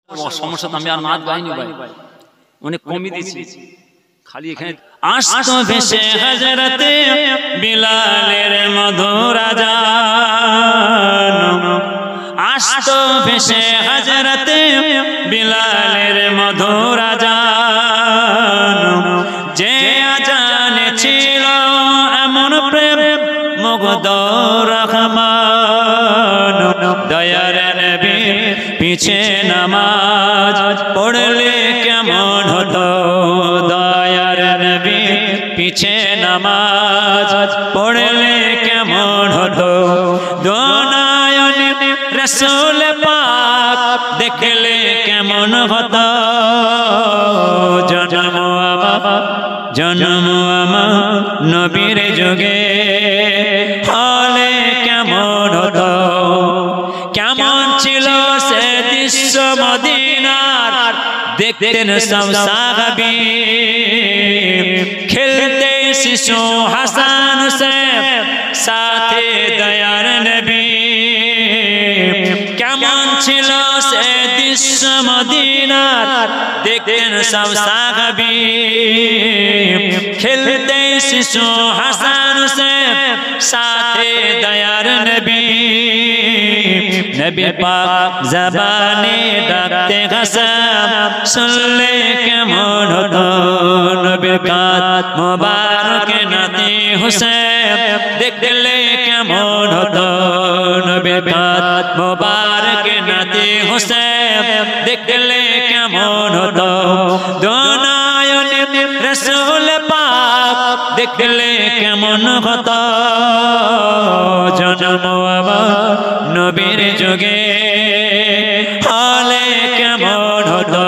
সমস্যা আমি আর নাচ গাইনি ভাই, অনেক কমই দিয়েছি, খালি এখানে আসতো ভেসে হযরতে বিলালের মধুর আযান, আসতো ভেসে হযরতে বিলালের মধুর আযান, যে আযানে ছিল এমন প্রেম মুগ্ধ রহমান, দয়ার নবীর পিছে নামাজ পড়লে কেমন হতো, দয়ার নবীর পিছে নামাজ পড়লে কেমন হতো, দোনায়নে রাসূল পাক দেখলে কেমন হতো, জন্ম আমার নবীর যুগে হলে কেমন হতো, কেমন ছিল সে দৃশ্য মদিনার, দেখতেন সব সাহাবী, খেলতে শিশু হাসান হুসেন সাথে দয়ার নবী, কেমন ছিল সে দৃশ্য মদিনার, দেখতেন সব সাহাবী, খেলতে শিশু হাসান হুসেন সাথে দয়ার নবী, নবী পাক জবানে ডাকতে হাসান শুনলে কেমন হতো, নবীর কাঁধ মোবারক নাতি হুসেন দেখলে কেমন হতো, নবীর কাঁধ মোবারক নাতি হুসেন দেখলে কেমন হতো, দোনায়নে রাসূল পাক দেখলে কেমন হতো, জন্ম আমার নবীর যুগে হলে কেমন হতো।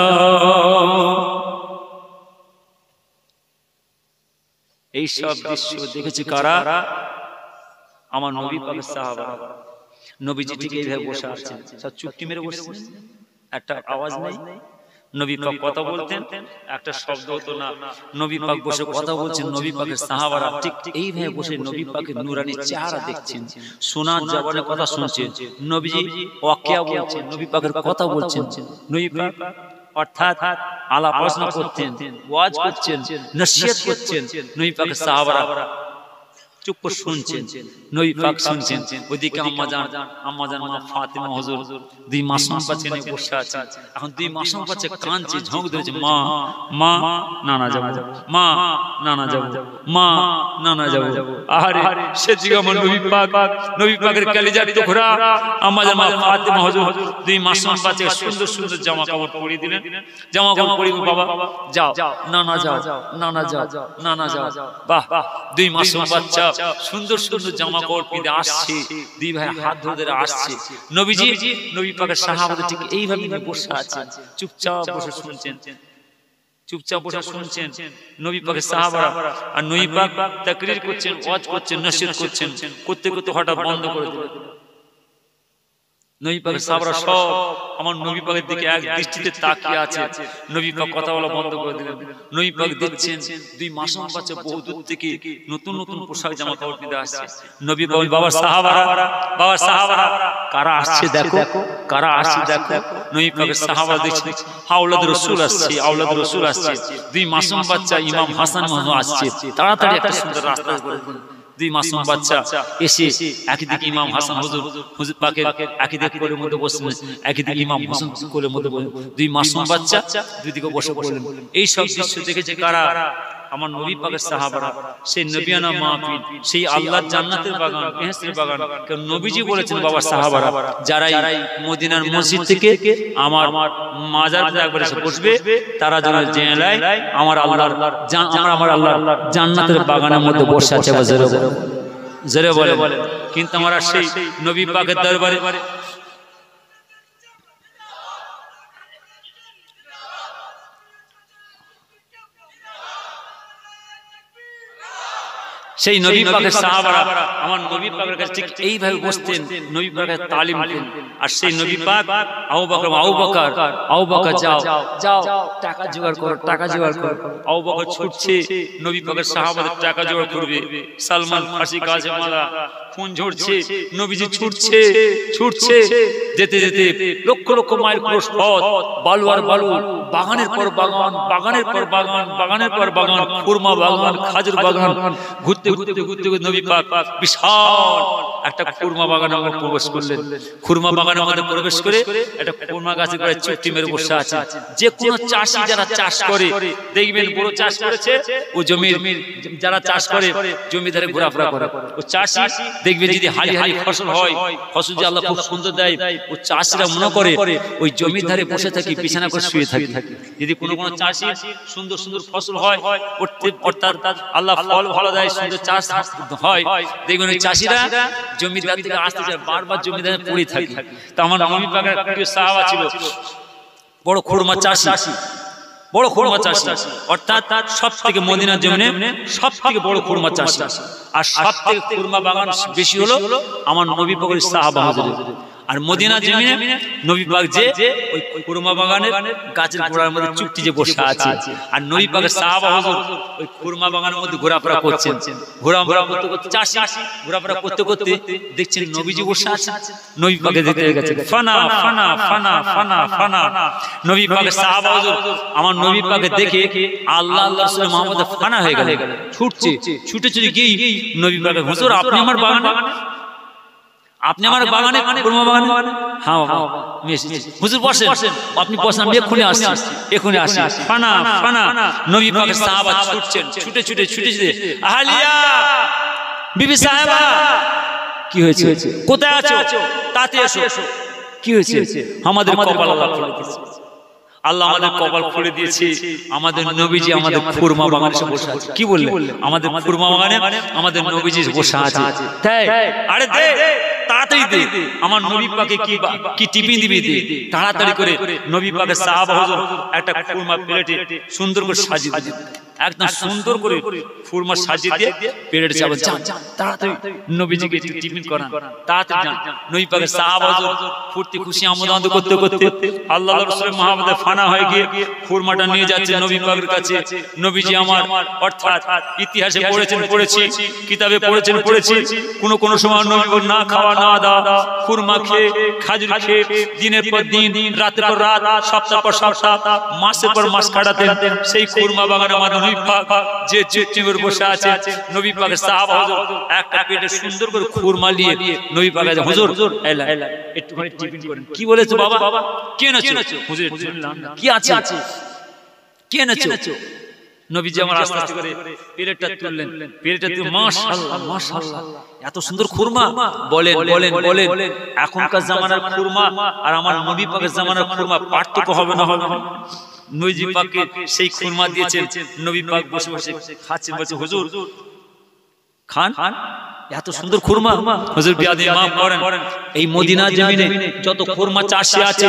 এই সব দৃশ্য দেখেছি কারা? আমার নবী পাকের সাহাবারা। নবীজি ঠিক এইভাবে বসে আছেন, সব চুপটি মেরে বসেছেন, একটা আওয়াজ নেই, নবী পাক কথা বলতেন, একটা শব্দ হতো না, নবী পাক বসে কথা বলছেন, নবী পাকের সাহাবারা ঠিক এইভাবে বসে নবী পাকের নূরানি চেহারা দেখছেন, শোনার জবানে কথা শুনছেন, নবীজি ওয়াকিয়া বলছেন, নবী পাকের কথা বলছেন, নবী পাক অর্থাৎ আলাপ আলোচনা করতেন, ওয়াজ করছেন, নসিহত করছেন, নবী পাকের সাহাবারা চুপ করে শুনছেন, নবী পাক শুনছেন, ওইদিকে আম্মা জান মা ফাতেমা হুজুর দুই মাসুম বাচ্চা নিয়ে বসে আছেন, এখন দুই মাসুম বাচ্চা কাঁদছে, ঝোঁক ধরেছে, মা মা নানা যাব, মা নানা যাব, মা নানা যাব, আরে সে দিকে আমার নবী পাকের কলিজার টুকরা আম্মা জান মা ফাতেমা হুজুর দুই মাসুম বাচ্চা সুন্দর সুন্দর জামা কাপড় পরিয়ে দিলেন, জামা কাপড় পরিয়ে বাবা যাও, নানা যাও, নানা যাও, নানা যাও, বাহ, দুই মাসুম বাচ্চা সুন্দর সুন্দর জামা কাপড় পরে আসছে, দুই ভাই হাত ধরে আসছে, নবীজি নবী পাকের সাহাবারা ঠিক এইভাবে বসে আছেন, চুপচাপ বসে শুনছেন, চুপচাপ বসে শুনছেন নবী পাকের সাহাবারা, আর নবী পাক তাকরীর করছেন, ওয়াজ করছেন, নসিহত করছেন, করতে করতে হঠাৎ বন্ধ করে দিলেন, নবী পাকের সাহাবারা সব আমার নবী পাকের দিকে এক দৃষ্টিতে তাকিয়ে আছে, নবী পাক কথা বলা বন্ধ করে দিলেন, নবী পাক দেখছেন দুই মাসুম বাচ্চা বহু দূর থেকে নতুন নতুন পোশাক জামা কাপড় পরে আসছে, নবী পাক বাবার সাহাবারা কারা আসছে দেখো, কারা আসছে দেখো, নবী পাকের সাহাবারা দেখছেন আওলাদ রাসূল আসছে, আওলাদ রাসূল আসছে, দুই মাসুম বাচ্চা ইমাম হাসান মাহমুদ আসছে, তাড়াতাড়ি একটা সুন্দর রাস্তা করে দিন, দুই মাসুম বাচ্চা এসে একদিকে ইমাম হাসান হুজুর পাকের একদিকে কোলের মধ্যে বসলেন, একদিকে ইমাম হোসেন কোলের মধ্যে বসলেন, দুই মাসুম বাচ্চা দুই দিকে বসে পড়লেন। এই সব দৃশ্য দেখেছে কারা? আমার নবী পাকের সাহাবারা। সেই নবিয়ানা মাহফিল, সেই আল্লাহর জান্নাতের বাগান, বেহেশতের বাগান, কারণ নবীজি বলেছেন বাবা সাহাবারা যারাই মদিনার মসজিদ থেকে আমার মাজার একবার এসে বসবে তারা যেন জেনে আমার আল্লাহর জান্নাতের বাগানের মধ্যে বসে আছে, জোরে বলে। কিন্তু আমরা সেই নবী পাকের দরবারে সেই নবী পাকের সাহাবারা আমার নবী পাকের কাছে ঠিক এইভাবে বসতেন, নবী পাকের তালিম দিতেন। আর সেই নবী পাক আবু বকর যাও টাকা জোগাড় করো, টাকা জোগাড় করো। আবু বকর ছুটছে, নবী পাকের সাহাবাদের টাকা জোগাড় করবে। সালমান ফাঁসি গাছে মালা, খুন ঝরছে, নবীজি ছুটছে, যেতে যেতে লক্ষ লক্ষ মাইল ক্রস পথ, বালু আর বালু, বাগানের পর বাগান, বাগানের পর বাগান, বাগানের পর বাগান, খুরমা বাগান, খাজুর বাগান, ঘুরতে নবী পাক বিশাল একটা খুরমা বাগানে প্রবেশ করলেন। খুরমা বাগানের মধ্যে প্রবেশ করে একটা খুরমা গাছে করে চুপটি মেরে বসে আছে। যে কোনো চাষি যারা চাষ করে দেখবেন, বড় চাষ করেছে ও জমির, যারা চাষ করে জমিদারে ঘোরাফেরা করে, ও চাষি দেখবে যদি হালি হালি ফসল হয়, ফসল যে আল্লাহ খুব সুন্দর দেয়, ও চাষিরা মনে করে ওই জমির ধারে বসে থাকি, বিছানা করে শুয়ে থাকি। যদি কোনো চাষি সুন্দর সুন্দর ফসল হয়, অর্থাৎ আল্লাহ ফল ভালো দেয়, সুন্দর চাষ হয়, দেখবেন ওই চাষিরা জমিদার থেকে আসতে চায়, বারবার জমিদারে পড়ে থাকে। তো আমার নবী পাকের প্রিয় সাহাবা ছিল বড় খুরমা চাষি, বড় খুরমা চাষি, অর্থাৎ সব থেকে মদিনার জমিনে সব থেকে বড় খুরমা চাষি। আর সব থেকে খুরমা বাগান বেশি হলো আমার নবী পাকের সাহাবা হুজুর। আর মদিনা জমিনে নবী পাক যে ওই খুরমা বাগানের গাছের গোড়ার মধ্যে চুপটি যে বসে আছে, আর নবী পাকের সাহাবা হুজুর ওই খুরমা বাগানের মধ্যে ঘোরাফেরা করছেন। ঘোরাফেরা করতে করতে চাষি ঘোরাফেরা করতে করতে দেখছেন নবীজি বসে আছে, নবী পাকে দেখতে গেছে, ফানা ফানা ফানা ফানা ফানা। নবী পাকের সাহাবা হুজুর আমার নবী পাকে দেখে আল্লাহ রাসূল মুহাম্মদ ফানা হয়ে গেল, ছুটছে, ছুটে গিয়ে নবী পাকে, হুজুর আপনি আমার বাগানে, আপনি আমার বাগানে, খুরমা বাগানে? হ্যাঁ হুজুর বসেন, আপনি বসেন, আমি এক্ষুনি আসি। ফানা ফানা নবী পাকের সাহাবা ছুটছেন, ছুটে আহলিয়া বিবি সাহেবা, কি হয়েছে, কোথায় আছো, তাতে এসো। কি হয়েছে? আমাদের কপাল আল্লাহ খুলে দিয়েছে, আল্লাহ আমাদের কপাল খুলে দিয়েছে। আমাদের নবীজি আমাদের খুরমা বাগানে বসে আছে। কি বললেন? আমাদের খুরমা বাগানে আমাদের নবীজি বসে আছে। তাই আরে দে, তাড়াতাড়ি দে, আমার নবী পাকে কি টিফিন দিবি, দে তাড়াতাড়ি করে। নবী পাকের সাহাবা হুজুর একটা খুরমা প্লেটে সুন্দর করে সাজিয়ে দিলেন, একদম সুন্দর করে খুরমা সাজিয়ে দিয়ে প্লেটে চাবেন, তাড়াতাড়ি নবীজিকে টিফিন করান, তাড়াতাড়ি যান। নবী পাকের সাহাবা হুজুর ফুর্তি খুশি আমোদ করতে করতে আল্লাহর রাসূল মুহাম্মদ ফানা হয়ে গিয়ে খুরমাটা নিয়ে যাচ্ছে নবী পাকের কাছে। নবীজি আমার, অর্থাৎ ইতিহাসে পড়েছি, কিতাবে পড়েছি, কোন সময় নবী না খাওয়া না দাওয়া, খুরমা খেয়ে, খাজুর খেয়ে দিনের পর দিন, রাতের পর রাত, সপ্তাহ পর সপ্তাহ, মাসের পর মাস কাটাতেন। সেই খুরমা বাগানে আমার নবী পাক যে চেয়ারে বসে আছে, নবী পাকের সাহাবা হুজুর একটা পেটে সুন্দর করে খুরমা নিয়ে নবী পাক বলে, হুজুর একটুখানি টিফিন করেন। কি বলেছো বাবা? কি এনেছো? হুজুর কি আছে, কি এনেছো? নবীজি আমার আস্তে আস্তে করে প্লেটটা তুললেন, প্লেটটা তুলে মাশাআল্লাহ মাশাআল্লাহ এত সুন্দর খুরমা। বলেন এখনকার জামানার খুরমা আর আমার নবী পাকের জামানার খুরমা পার্থক্য হবে না? নবীজি পাককে সেই খুরমা দিয়েছেন, নবী পাক বসে বসে খাচ্ছেন, বলছে হুজুর খান, এত সুন্দর খুরমা। হুজুর বিয়াদি মাফ করেন, এই মদিনা জমিনে যত খুরমা চাষি আছে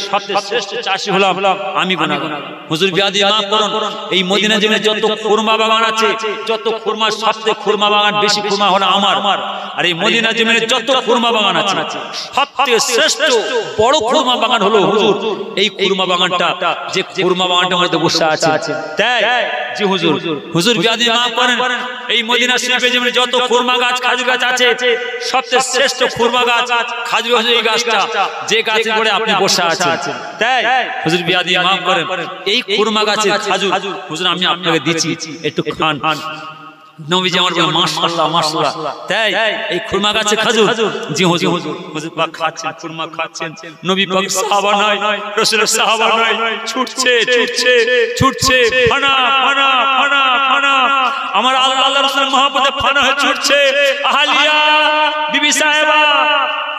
সবচেয়ে শ্রেষ্ঠ চাষি হলাম আমি গুনাহগার। হুজুর বিয়াদি মাফ করেন, এই মদিনা জমিনে যত খুরমা বাগান আছে, যত খুরমা, সবচেয়ে খুরমা বাগান বেশি খুরমা হলো আমার। আর এই মদিনা জমিনে যত খুরমা বাগান আছে সবচেয়ে শ্রেষ্ঠ বড় খুরমা বাগান হলো হুজুর এই খুরমা বাগানটা, যে খুরমা বাগানটার মধ্যে বসে আছে। তাই জি হুজুর বিয়াদি মাফ করেন, এই মদিনা শরীফে জমিনে যত খুরমা গাছ, খাজুর গাছ আছে, সবচেয়ে শ্রেষ্ঠ খুরমা গাছ খাজুর গাছ, এই গাছটা, যে গাছের উপরে আপনি বসে আছেন। তাই হুজুর বিয়াদি মাফ করেন, এই খুরমা গাছের খাজুর হুজুর আমি আপনাকে দিচ্ছি, একটু খান। নবীজি আমার বলে মাশাআল্লাহ মাশাআল্লাহ। তাই এই খুরমা গাছের খাজুর, জি হুজুর পাক খাচ্ছেন, খুরমা খাচ্ছেন। নবী পাক সাহাবা নয়, রাসূলের সাহাবা নয়, ছুটছে ফানা ফানা ফানা ফানা, আমার আল্লাহর রাসূল মুহাম্মদ ফানা হয়ে ছুটছে। আহলিয়া বিবি সাহেবা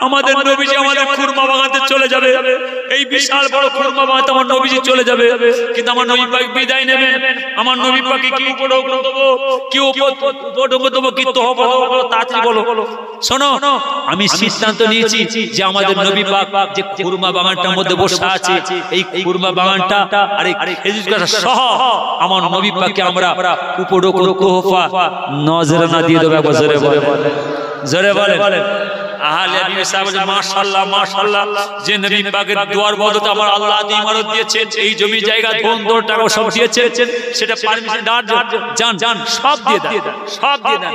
আমাদের নবীজি আমাদের খুরমা বাগানে চলে যাবে, এই বিশাল বড় খুরমা বাগানে আমার নবীজি চলে যাবে, কিন্তু আমার নবী পাক বিদায় নেবেন। আমার নবী পাককে কি উপঢৌক দেবো, কি উপঢৌক দেবো, কি তোহফা দেবো, তাড়াতাড়ি বলো। শোনো, আমি সিদ্ধান্ত নিয়েছি যে আমাদের নবী পাক যে খুরমা বাগানটার মধ্যে বসে আছে, এই খুরমা বাগানটা আর এই খেজুর গাছ সহ আমার নবী পাককে আমরা উপঢৌক তোহফা নজরানা দিয়ে দেবো। জোরে বলে, জোরে বলে। আহলে নবী সাহেব মাশাআল্লাহ মাশাআল্লাহ, যে নবী পাকের দুয়ার বদতে আমার আল্লাহ ইমারত দিয়েছেন, এই জমি জায়গা ধন দৌলত টাকা সব দিয়েছেন, সেটা পারমিশন জান সব দিয়ে দেন, সব দিয়ে দেন।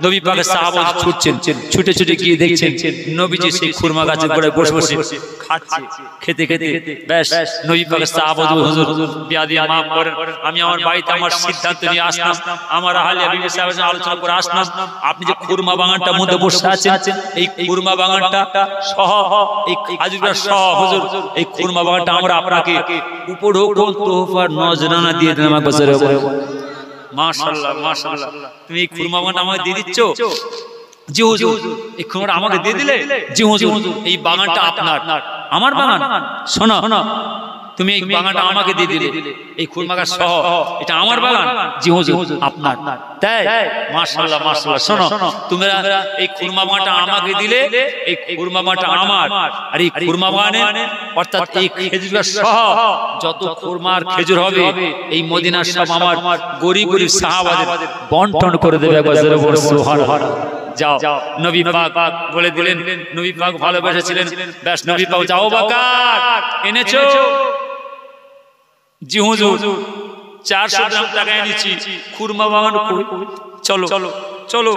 নবী পাকের সাহাবা ছুটছেন, ছুটে ছুটে গিয়ে দেখছেন নবীজি সেই খুরমা গাছের গোড়ায় বসে বসে খাচ্ছে, খেতে খেতে ব্যাস নবী পাকের সাহাবা হুজুর বিয়াদি মাফ করেন, আমি আমার বাড়িতে আমার সিদ্ধান্ত নিয়ে আসলাম, আমার আহলে নবী সাহেব আলোচনা করে আসলাম, আপনি যে খুরমা বাগানটার মধ্যে বসে আছেন, এই খুরমা বাগানটা সহ এই খেজুর গাছ সহ হুজুর এই খুরমা বাগানটা আমরা আপনাকে উপঢৌক তোহফা নজরানা দিয়ে দিলাম। মাশাআল্লাহ মাশাআল্লাহ, তুমি এই খুরমা বাগানটা আমাকে দিয়ে দিচ্ছ? জি হুজুর। এই খুরমাটা আমাকে দিয়ে দিলে? জি হুজুর। এই বাগানটা আপনার? আমার বাগান? শোনো, তুমি এই বাগানটা আমাকে দিয়ে দিলে, এই খুরমা গাছ সহ এটা আমার বাগান? জি হুজুর আপনার। তাই? মাশাআল্লাহ মাশাআল্লাহ। শোনো, তোমরা এই খুরমা বাগানটা আমাকে দিলে, এই খুরমা বাগানটা আমার, আর এই খুরমা বাগানে অর্থাৎ এই খেজুর গাছ সহ যত খুরমার খেজুর হবে এই মদিনার সব আমার গরিব গরিব সাহাবাদের বন্টন করে দেবে। সুবহানাল্লাহ। যাও, নবী পাক বলে দিলেন, নবী পাক ভালোবেসেছিলেন, ব্যাস নবী পাক যাও বাকার এনেছো? জি হুজুর 400 গ্রাম টাকা এনেছি, খুরমা বাগান চলো চলো।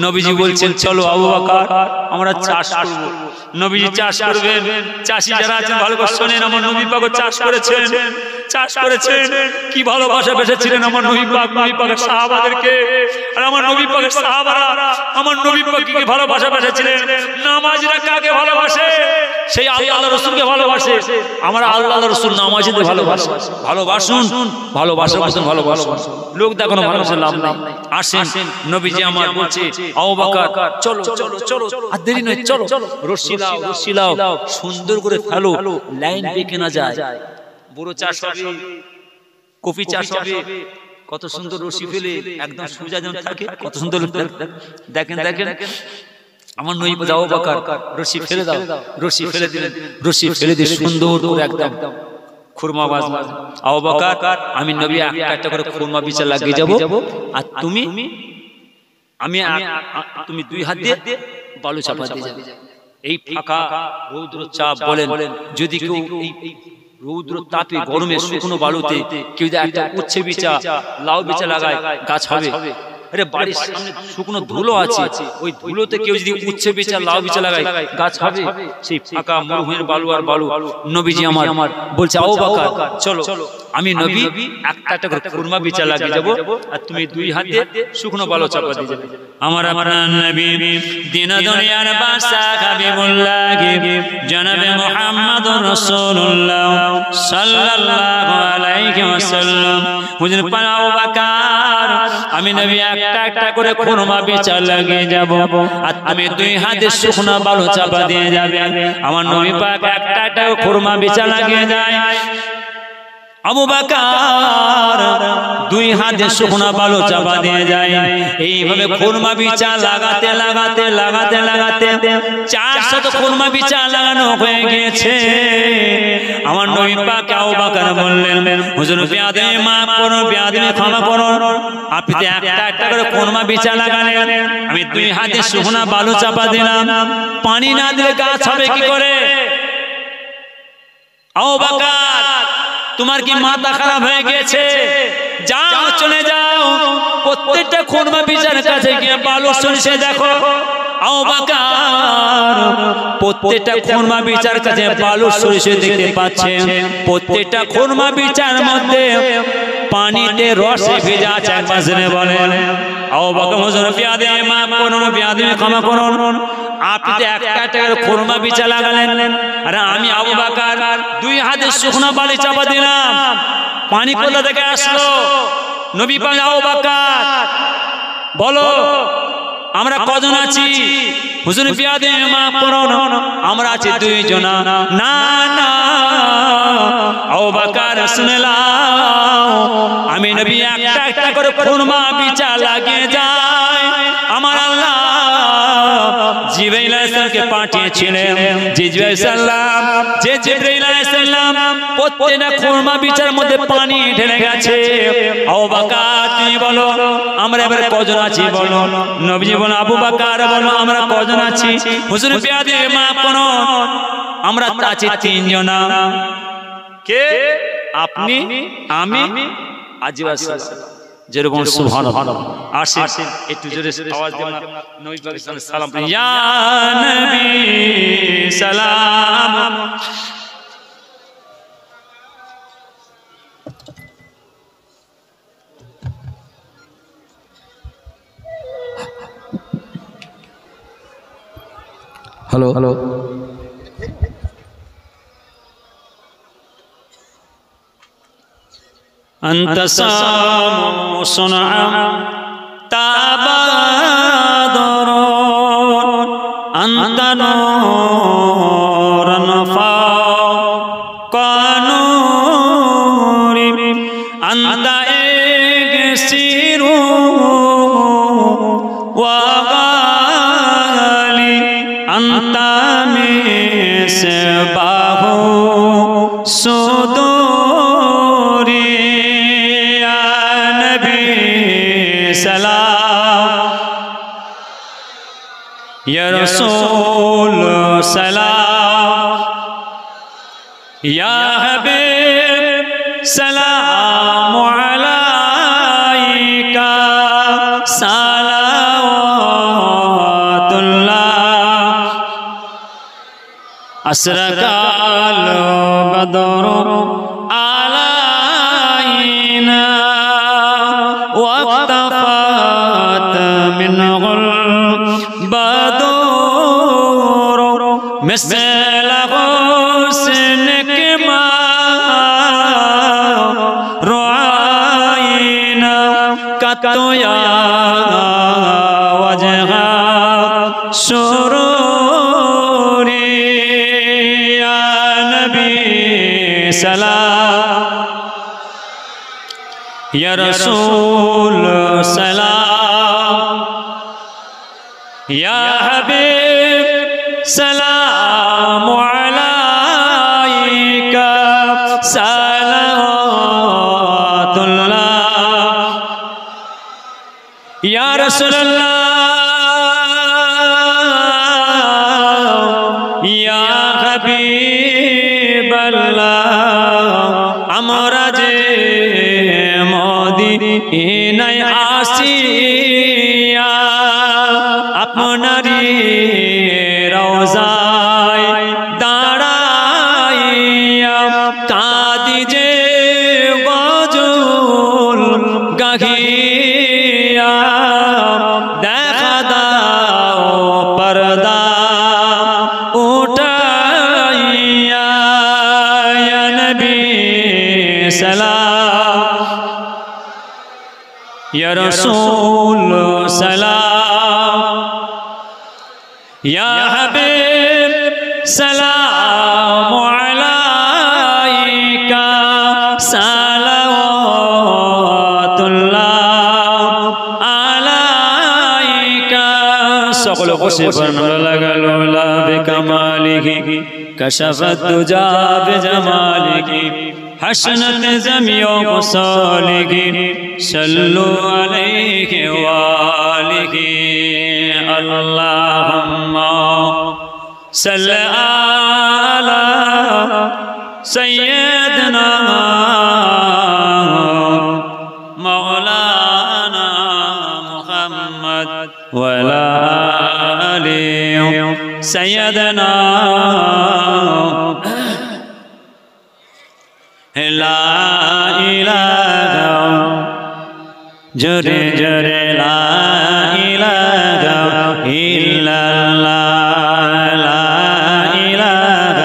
নবীজি বলছেন চলো আবু বকর আমরা চাষ করব। নবীজি চাষ করবেন, চাষি যারা আছেন ভালো করে শুনেন, আমার নবী পাক চাষ করেছেন, কি ভালোবাসা বেসেছিলেন আমার নবী পাক, নবী পাকের সাহাবাদেরকে। আর আমার নবী পাকের সাহাবারা আমার নবী পাককে ভালোবাসা বেসেছিলেন। নামাজীরা কাকে ভালোবাসে? সেই আল্লাহর রাসূলকে ভালোবাসে। আমরা আল্লাহর রাসূল নামাজীদের ভালোবাসি। ভালোবাসুন, ভালোবাসা বলুন, ভালোবাসুন। লোক দেখানো ভালোবাসা লাভ নাই। আসেন, নবীজি আমার বলছে আবু বকর চলো চলো চলো, আর দেরি নয়, চলো রশি লাও, সুন্দর করে ফেলো, লাইন বেঁকে না যায়। বড় চাষ হবে, কফি চাষ হবে, কত সুন্দর রশি ফেলে একদম সোজা যেন থাকে, কত সুন্দর। দেখেন আমার নবী আবু বকর রশি ফেলে দাও, রশি ফেলে দিলেন, রশি ফেলে দিয়ে সুন্দর করে একদম খুরমা বাজ। আবু বকর আমি নবী একটা করে খুরমা বিচা লাগিয়ে যাব, আর তুমি দুই হাত দিয়ে বালু চাপা দিয়ে যাবে। এই ফাঁকা রৌদ্র চাপ বলেন, যদি কেউ এই রৌদ্র তাপে গরমে শুকনো বালুতে কেউ যদি একটা উচ্ছে বিচা লাউ বিচা লাগায় গাছ হবে? আরে বাড়ির সামনে শুকনো ধুলো আছে, ওই ধুলোতে কেউ যদি উচ্ছে বিচা লাউ বিচা লাগায় গাছ হবে? সেই ফাঁকা মরুভূমির বালু আর বালু। নবীজি আমার বলছে আবু বকর চলো, আমি নবী একটা করে খুরমা বিচা লাগিয়ে যাব, আর তুমি দুই হাত দিয়ে শুকনো বালু চাপা দিয়ে যাবে। আমার নবী দিন দুনিয়ার বাদশা হাবিবুল্লাহ জনাবে মুহাম্মদুর রাসূলুল্লাহ সাল্লাল্লাহু আলাইহি ওয়াসাল্লাম হুজুর পাক আবু বকর আমি নবী একটা করে খুরমা বিচা লাগিয়ে যাব, আর তুমি দুই হাতে শুকনো বালু চাপা দিয়ে যাবে। আমার নবী পাক একটা খুরমা বিচা লাগিয়ে যায়। আবু বকর দুই হাতে শুকনো বালু চাপা দিয়ে যায়। এইভাবে খুরমা বিচা লাগাতে 400 খুরমা বিচা লাগানো হয়ে গিয়েছে। আমার নবী পাক আবু বকর বললেন হুজুর বিয়াদে মাফ করুন, বিয়াদে ক্ষমা করুন, আপনি একটা করে খুরমা বিচা লাগালেন, আমি দুই হাতে শুকনো বালু চাপা দিলাম, পানি না দিলে গাছ হবে কি করে? আবু বকর তোমার কি মাথা খারাপ হয়ে গেছে? যাও চলে যাও, প্রত্যেকটা খুরমা বিচার কাছে গিয়ে বালু সরিষে দেখো। আবু বকর প্রত্যেকটা খুরমা বিচার কাছে বালু সরিষে দেখতে পাচ্ছে, প্রত্যেকটা খুরমা বিচার মধ্যে পানিতে রসে ভেজা আছে। বাজনে বলেন আবু বকর হুজুর বিয়াদে মাফ করুন, বিয়াদে ক্ষমা করুন, আপনি তো একটা খুরমা বিচা লাগালেন, আর আমি আবু বকর দুই হাতে শুকনো বালি চাপা দিলাম, পানি কোথা থেকে আসলো? নবী পাক আবু বকর বলো আমরা কজন আছি? হুজুর পিয়াদে মাফ করুন আমরা আছি দুইজনা না না আবু বকর শুনে লাও আমি নবী একটা একটা করে খুরমা বিছা লাগিয়ে যায় আমার আল্লাহ জিবরাইল আলাইহিস সালামকে পাঠিয়েছিলেন জিবরাইল সালাম যে জিবরাইল আলাইহিস সালাম প্রত্যেকটা খুরমা বিছার মধ্যে পানি ঢেলে গেছে আবু বকর তুমি বলো আমরা এবার কজন আছি বলো নবীজি বলো আবু বকর বলো আমরা কজন আছি হুজুর পিয়াদে মাফ করুন আমরা আছি তিনজনা কে আপনি আমি আজিবাস যেরকম সুবহানাল্লাহ আসেন একটু জোরে আওয়াজ দেন নবী পাক সালাম ইয়া নবী সালাম हेलो हेलो أنت سام صنع تبادر أنت نور فوق نور أنت إكسير وغالي أنت مصباح صدور या रसूल सलाम या हबीब सलाम अलैका सलावतुल्लाह असरकाल बदर अलैना वक्तफत मिनहुल مثل حسنك ما رأينا قط يا وجه سرور يا نبي سلام يا رسول سلام يا حبيب सलाम अलैका सलावतुल्लाह या रसूलुल्लाह या हबीबल्लाह আমরা যে মদিনায় আসিয়া আপনারই রওজায় দাঁড়াইয়া কাঁদি যে গজল গাহিয়া দেখা দাও পর্দা উঠাইয়া ইয়া নবী সালাম ইয়া রাসূল সালাম या हबीब सलाम अलैका सलावतुल्लाह अलैका সকল খুশি বর্ণনা লাগালো লা বিকামালিহি কশফত দুজা বিজামালিহি حسنت جميع خصاله صلوا عليه وآله اللهم صل على سيدنا مولانا محمد وعلى آله سيدنا لا إله جري جري لا إله إلا الله لا إله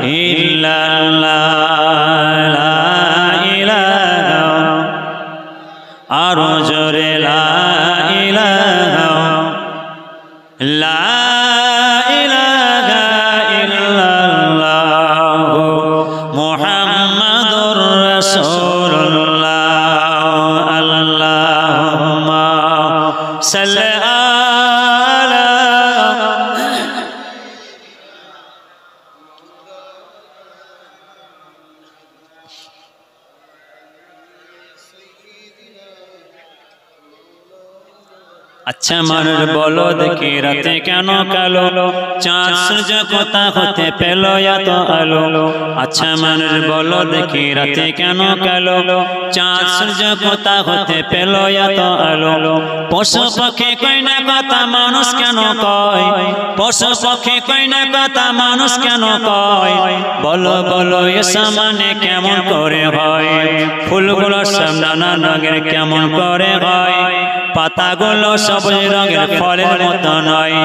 إلا الله لا إله أرجو لا إله لا মুহাম্মাদুর রাসূলুল্লাহ আল্লাহুম্মা সাল্লি আলা আচ্ছা মানুষ বলো দেখি রাতে কেন কালো চাঁদ সূর্য কোথা হতে পেল এত আলো আচ্ছা মানুষ বলো দেখি রাতে কেন কালো চাঁদ সূর্য কোথা হতে পেল এত আলো পশু পক্ষী কই না কথা মানুষ কেন কয় পশু পক্ষী কই না কথা মানুষ কেন কয় বলো বলো এসা মানে কেমন করে হয় ফুলগুলো সব নানা রঙের কেমন করে হয় পাতাগুলো সবুজ রঙের ফলের মতো নয়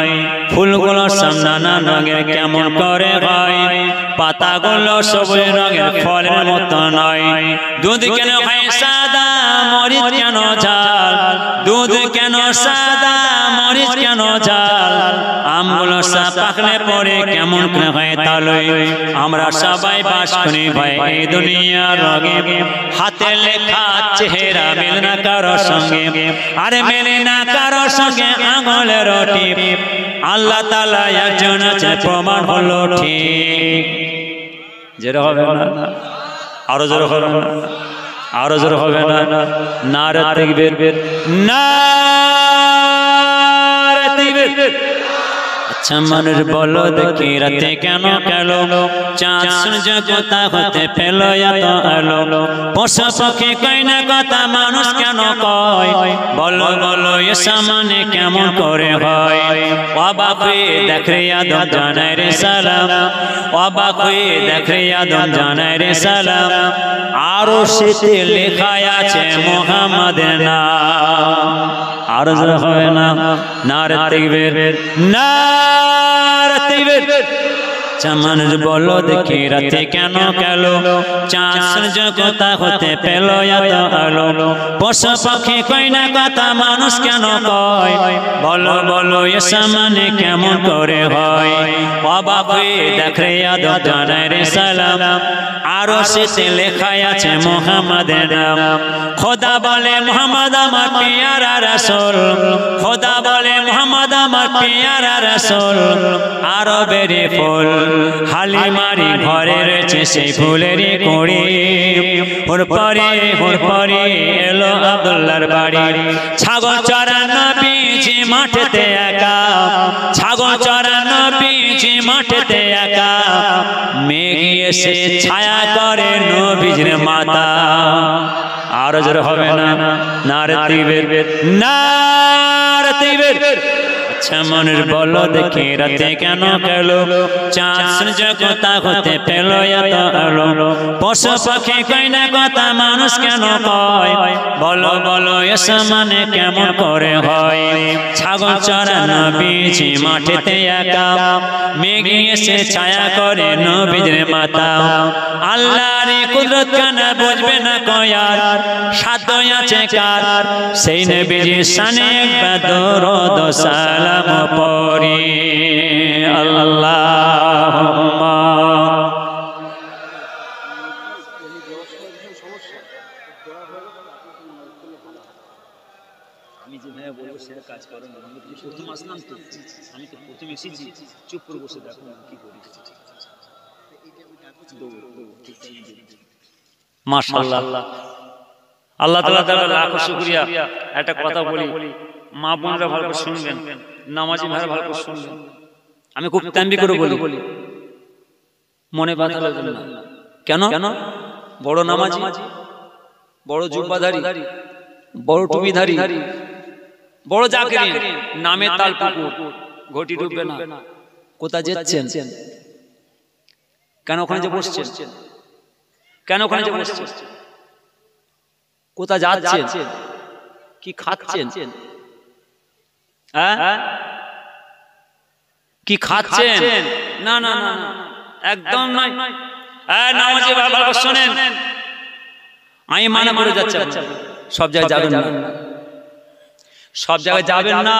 ফুলগুলো সব নানা রঙের কেমন করে হয় পাতাগুলো সবুজ রঙের ফলের মতো নয় দুধ কেন হয় সাদা মরিচ কেন ঝাল দুধ কেন সাদা মরিচ কেন ঝাল আমগুলো সব পাকলে পরে কেমন হয় তালই আমরা সবাই বাস করি ভাই এই দুনিয়ার রঙে হাতে লেখা চেহারা মেলে না কারো সঙ্গে আরে মেলে না কারো সঙ্গে আঙুলের টিপ আল্লাহ তাআলা একজন আছে প্রমাণ হলো ঠিক যেটা হবে না আরো জোরে হবে না আরো জোরে হবে না নারে তাকবীর নারে তাকবীর আচ্ছা মানুষ বলো দেখি রাতে কেন কালো চাঁদ সূর্য কোথা হতে পেল এত আলো পশু পক্ষী কই না কথা মানুষ কেন কয় বলো বলো এসা মানে কেমন করে হয় অবাক হয়ে দেখে আদম জানায় রে সালাম অবাক হয়ে দেখে আদম জানায় রে সালাম আরো শীতে লেখা আছে মুহাম্মাদের নাম আরো জোরে হবে না নারে তাকবীর নারে তাকবীর মানুষ বলো দেখি রাতে কেন কালো চাঁদ সূর্য কোথা হতে পেল এত আলো পশু পাখি কই না কথা মানুষ কেন কয় বলো বলো এসা মানে কেমন করে হয় অবাক হয়ে দেখে আদম জানায় রে সালাম আরো শেষে লেখা আছে মুহাম্মাদের নাম খোদা বলে মুহাম্মদ আমার পেয়ারা রাসূল খোদা বলে মুহাম্মদ আমার পেয়ারা রাসূল আরবের ফুল হালিমারি ঘরে রয়েছে সেই ফুলেরই কুঁড়ি হুর পরে এলো আব্দুল্লাহর বাড়ি ছাগল চরানো বীজি মাঠেতে একা ছাগল চরানো বীজি মাঠেতে একা মেঘ এসে ছায়া করে নবীর মাতা আরো জোরে হবে না নারে তাকবীর নারে তাকবীর আচ্ছা মানুষ বলো দেখি রাতে কেন কালো চাঁদ সূর্য কোথা হতে পেল এত আলো পশু পাখি কই না কথা মানুষ কেন কয় বলো বলো এসা মানে কেমন করে হয় ছাগল চরানো বীজি মাঠেতে একা মেঘ এসে ছায়া করে নবীর মাতা আল্লাহর কুদরত কেন বুঝবে না কয়ার সাধ্য আছে কার সেই নবীজির শানে একবার দরুদ সালাম পড়ি আল্লাহুম্মা আমি যে ভাই বলবো সেটা কাজ করো না আমি তো প্রথম আসলাম তো আমি তো প্রথম এসেছি চুপ করে বসে দেখো কি করি মাশাআল্লাহ আল্লাহ তাআলা লাখো শুকরিয়া একটা কথা বলি মা বোনরা ভালো করে শুনবেন নামাজি ভাইরা ভালো করে শুনবেন আমি খুব তাম্বি করে বলি মনে বাধা লাগবে না কেন বড় নামাজি বড় জুব্বাধারী বড় টুপিধারী বড় জাকির নামে তাল পুকুর ঘটি ডুববে না কোথা যাচ্ছেন কেন ওখানে যে বসছেন কেন ওখানে যে বসছেন কোথা যাচ্ছেন কি খাচ্ছেন কি খাচ্ছেন না না না একদম নয় নামাজি বাবা শুনেন আমি মানা করে যাচ্ছি সব জায়গায় যাবেন না সব জায়গায় যাবেন না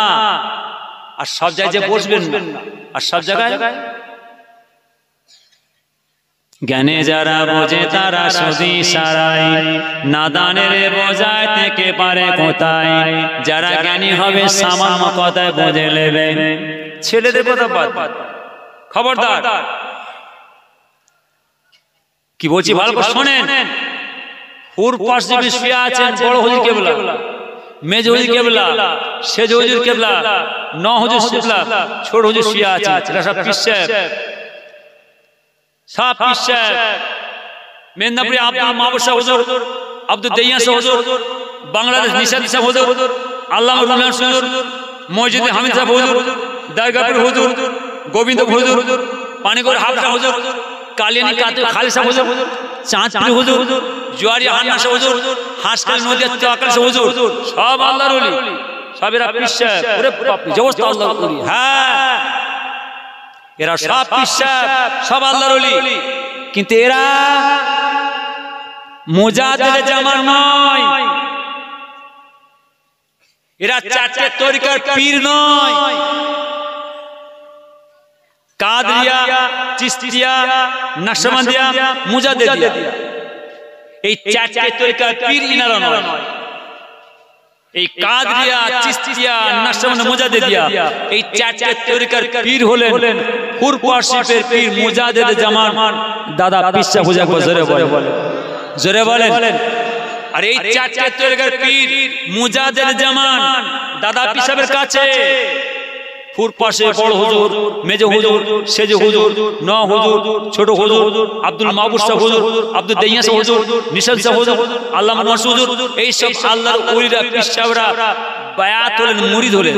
আর সব জায়গায় বসবেন না আর সব জায়গায় জ্ঞানে যারা বোঝে তারা শুধু সারাই, নাদানের বোঝায় থেকে পারে কোথায়, যারা জ্ঞানী হবে সামান্য কথায় বোঝে নেবে। ছেলেদের কথা বাদ, খবরদার কি বলছি ভালো করে শোনেন। হুর পাশ যে শুয়ে আছেন বড় হুজুর কেবলা, মেজ হুজুর কেবলা, সেজ হুজুর কেবলা, ন হুজুর কেবলা, ছোট হুজুর শুয়ে আছে, এরা সব পীর সাহেব, সব পীর সাহেব। মেদিনীপুরে আব্দুল মাহবুব শাহ হুজুর, আব্দুল দেইয়া শাহ হুজুর, বাংলাদেশ নিশাদ শাহ হুজুর, আল্লামা রুলান হুজুর, মসজিদে হামিদ শাহ হুজুর, দারগাপুর হুজুর, গোবিন্দ হুজুর, পানিগড় হাফসা হুজুর, কালিয়ানি কাতু খালিদ শাহ হুজুর, চাঁদপুর হুজুর, জোয়ারি হান্না শাহ হুজুর, হাসকাল নদিয়া তাকাল শাহ হুজুর, সব আল্লাহর ওলি, সব এরা পীর সাহেব। ওরে বাপ রে, জবরদস্ত আল্লাহর ওলি। হ্যাঁ, এরা সব পীর সাহেব, সব আল্লাহর ওলি। কিন্তু এরা মুজাদ্দিদ জামান নয়, এরা চারটে তরিকার পীর নয়। কাদরিয়া, চিশতিয়া, নকশবন্দিয়া, মুজাদ্দিদিয়া, এই চারটে তরিকার পীর ইনারা নয়। এই কাদরিয়া, চিশতিয়া, নকশবন্দিয়া, মুজাদ্দিদিয়া, এই চারটে তরিকার পীর হলেন হুরপুর শরীফের পীর মুজাদ্দিদ জামান দাদা পীর সাহেব হুজুর জোরে বলেন, জোরে বলেন। আর এই চারটে তরিকার পীর মুজাদ্দিদ জামান দাদা পীর সাহেবের কাছে ফুর পাশে বড় হুজুর, মেজ হুজুর, সেজ হুজুর, ন হুজুর, ছোট হুজুর, আব্দুল মাহবুব শাহ হুজুর, আব্দুল দেইয়া শাহ হুজুর, নিশাদ শাহ হুজুর, আল্লামা নওয়াজ হুজুর, এই সব আল্লাহর ওলিরা পীর সাহেবরা বায়াত হলেন, মুরিদ হলেন।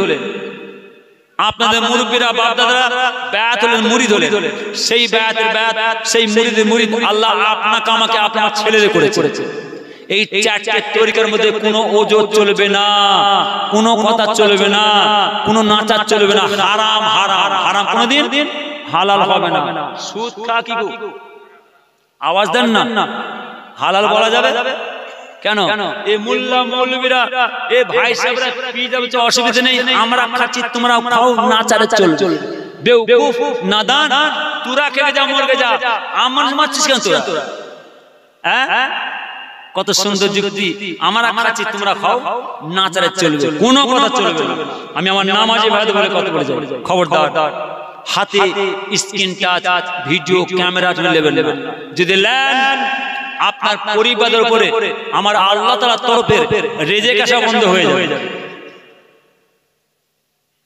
আপনাদের মুরব্বীরা বাপ দাদারা বায়াত হলেন, মুরিদ হলেন। সেই বায়াতের বায়াত, সেই মুরিদের মুরিদ আল্লাহ আপনাকে আমাকে আপনার ছেলেদের করেছে। এই চারটে তরিকার মধ্যে কোনো ওজোর চলবে না, কোনো কথা চলবে না, কোনো নাচা চলবে না। হারাম হারাম হারাম, কোনোদিন হালাল হবে না। সুদ খা কি গো, আওয়াজ দেন না, হালাল বলা যাবে কেন? এই মোল্লা মৌলবীরা, এ ভাই সাহেবরা পি যাবে, অসুবিধা নেই, আমরা খাচ্ছি তোমরা খাও, নাচারে চলবে। বেওকুফ নাদান, তোরা খেয়ে যা, মরবে যা, আমার মারছিস কেন তোরা? হ্যাঁ, কত সুন্দর যুক্তি, আমরা খাচ্ছি তোমরা খাও, নাচারে চলবে, কোনো কথা চলবে না। আমি আমার নামাজি ভাইদের বলে কথা বলে যাই, খবরদার হাতে স্ক্রিন টাচ ভিডিও ক্যামেরা নেবেন না। যদি নেন আপনার পরিবারের উপরে আমার আল্লাহ তাআলার তরফে রেজেক আসা বন্ধ হয়ে যাবে।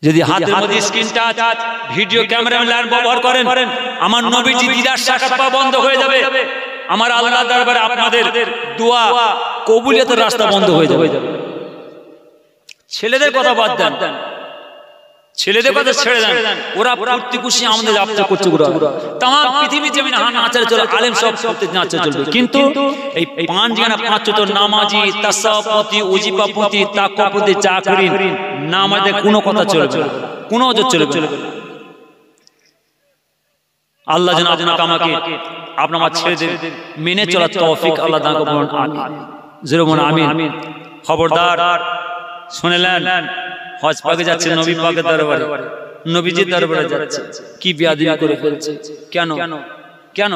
যদি হাতের মধ্যে স্ক্রিন টাচ ভিডিও ক্যামেরা ব্যবহার করেন, আমার নবীজি দিদার সাক্ষাৎ পাওয়া বন্ধ হয়ে যাবে। আমার আল্লাহর দরবারে আপনাদের দোয়া কবুলিয়তের রাস্তা বন্ধ হয়ে যাবে। ছেলেদের কথা বাদ দেন, ছেলেদের কথা ছেড়ে দেন, ওরা প্রতি খুশি আমাদের যাত্রা করছে। তাম পৃথিবী যেমন নাচারে চলে, আলেম সব নাচারে চলবে, কিন্তু এই পাঁচ জানা পাঁচ তো নামাজি, তাসাউফি, ওজিফাপতি, তাকওয়াপতি, চাকরিন, নামাজে কোনো কথা চলবে না, কোনো ওজোর চলবে না। আল্লাহ যেন আপনাকে আমাকে আপনার আমার ছেলেদের মেনে চলার তৌফিক আল্লাহ দান করুন। আমিন, জোরে বলুন আমিন। খবরদার শুনেলেন, হজ পাকে যাচ্ছে, নবী পাকের দরবারে, নবীজির দরবারে যাচ্ছে, কি বেয়াদবি করে ফেলছে। কেন কেন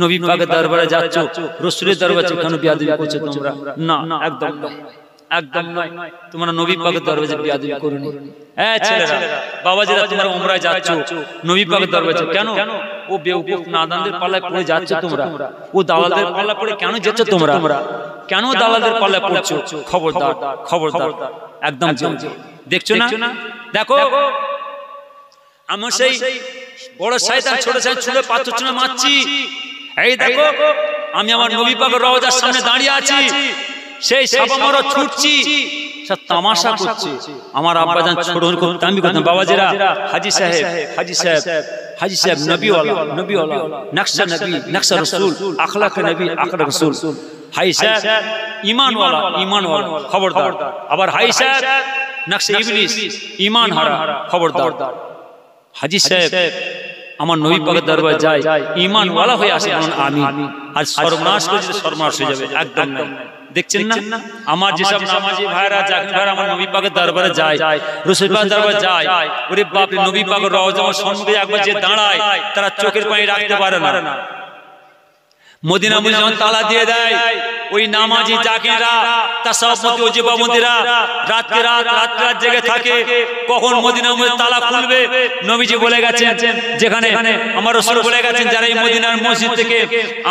নবী পাকের দরবারে যাচ্ছ, রাসূলের দরবারে কেন বেয়াদবি করছো তোমরা? না, একদম নয়, একদম নয়। তোমরা নবী পাকের দরবারে বেয়াদবি করোনি। এই ছেলেরা, বাবাজিরা, তোমরা উমরায় যাচ্ছ, নবী পাকের দরবারে কেন? ও বেওকুফ নাদানদের পাল্লায় পড়ে যাচ্ছ তোমরা, ও দালালদের পাল্লায় পড়ে কেন যাচ্ছ তোমরা? কেন দালালদের পাল্লায় পড়ছো? খবরদার, খবরদার, একদম দেখছো না? দেখো, আমার সেই বড় শয়তান ছোট শয়তান ছুঁড়ে পাথর ছুঁড়ে মারছি। এই দেখো, আমি আমার নবী পাকের রওজার সামনে দাঁড়িয়ে আছি, সেই সাবামারা ছুটছি, সব তামাশা করছে। আমার আব্বাজান ছোট করতে আমি করতাম, বাবাজিরা, হাজী সাহেব, হাজী সাহেব, হাজী সাহেব নবীওয়ালা, নবীওয়ালা, নকশা নবী, নকশা রাসূল, আখলাক নবী, আখলাক রাসূল। হাজী সাহেব ঈমানওয়ালা, ঈমানওয়ালা, খবরদার। আবার হাজী সাহেব নকশা ইবলিস, ঈমান হারা, খবরদার। হাজী সাহেব আমার নবী পাকের দরবারে যায়, ঈমানওয়ালা হয়ে আসে, আমিন। আর সর্বনাশ করে সর্বনাশ হয়ে যাবে, একদম না। দেখছেন না, আমার যেসব নামাজি ভাইরা, জাকির ভাইরা আমার নবী পাকের দরবারে যায়, রাসূল পাকের দরবারে যায়, ওরে বাপ রে, নবী পাকের রওজার সম্মুখে একবার যে দাঁড়ায়, তারা চোখের পানি রাখতে পারে না। মদিনা মসজিদ যখন তালা দিয়ে দেয়, ওই নামাজি জাকিরা তাসাউফি ওজিবাবন্দিরা রাত রাত জেগে থাকে, কখন মদিনা মসজিদ তালা খুলবে। নবীজি বলে গেছেন, যেখানে আমার রাসূল বলে গেছেন, যারা এই মদিনার মসজিদ থেকে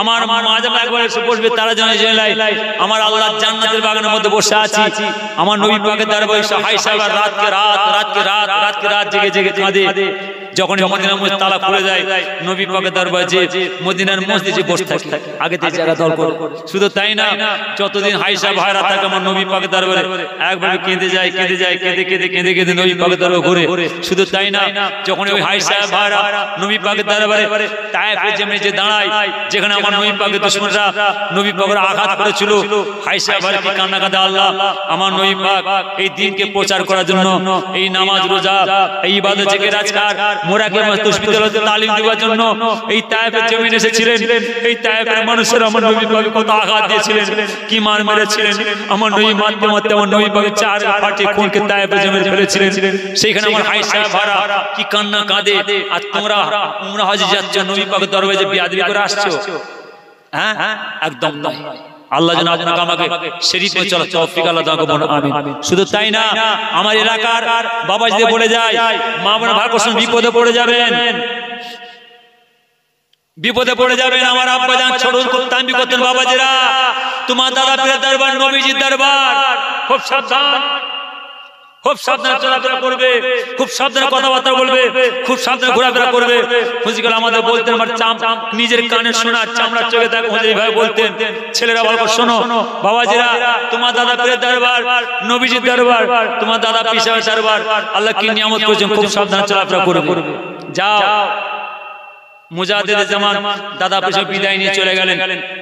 আমার মাঝামা একবার এসে বসবে, তারা যেন জেনে আমার আল্লাহর জান্নাতের বাগানের মধ্যে বসে আছি। আমার নবী পাকের দরবারে হাই সাহেব রাত জেগে জেগে কাঁদে। যখন মদিনার মসজিদ তালা খুলে যায়, নবী পাকের দরবারে যে মদিনার মসজিদে বসে থাকে, আগে থেকে জায়গা দল করে। শুধু তাই না, যতদিন হাইসা ভাইরা থাকে আমার নবী পাকের দরবারে একভাবে কেঁদে যায় কেঁদে নবী পাকের দরবারে ঘুরে। শুধু তাই না, যখন ওই হাইসা ভাইরা নবী পাকের দরবারে তায়েফের জমিনে যে দাঁড়ায়, যেখানে আমার নবী পাকের দুশমনরা নবী পাকের আঘাত করেছিল, হাইসা ভাইরা কি কান্না কাঁদে, আল্লাহ আমার নবী পাক এই দ্বীনকে প্রচার করার জন্য এই নামাজ রোজা এই ইবাদত জিকির আজকার মোরাকে তাসবিহ তালিম দেওয়ার জন্য এই তায়েফের জমিনে এসেছিলেন। এই তায়েফের মানুষেরা আমার নবী পাকে কত আঘাত দিয়েছিলেন, কি মার মেরেছিলেন। আমার নবী মারতে মারতে আমার নবী পাকে চার ফাটি খুনকে তায়েফের জমিনে ফেলেছিলেন। সেইখানে আমার হাইসা ভাড়া কি কান্না কাঁদে। আর তোমরা উমরা হজে যাচ্ছ, নবী পাকের দরবারে যে বিয়াদবি করে আসছো, হ্যাঁ একদম নয়। আল্লাহ যেন আপনাকে আমাকে শরীফে চলার তৌফিক আল্লাহ দান করুন, আমিন। শুধু তাই না, আমার এলাকার বাবা যদি বলে যায়, মা বোন ভাই কোন বিপদে পড়ে যাবেন, আমার আব্বা জান ছোট তাম্বি করতেন, বাবাজিরা তোমার দাদা পীরের দরবার নবীজির দরবার, খুব সাবধানে চলাফেরা করবে, খুব সাবধানে কথাবার্তা বলবে, খুব সাবধানে ঘোরাফেরা করবে। হুজুর আমাদের বলতেন, আমার নিজের কানে শোনা, চামড়ার চোখে দেখো, হুজুর ভাই বলতেন, ছেলেরা বলবো শোনো বাবাজিরা, তোমার দাদা পীরের দরবার নবীজির দরবার, তোমার দাদা পীর সাহেবের দরবার, আল্লাহ কি নিয়ামত করেছেন, খুব সাবধানে চলাফেরা করবে। যাও। মুজাহিদে জামান দাদা পেশা বিদায় নিয়ে চলে গেলেন।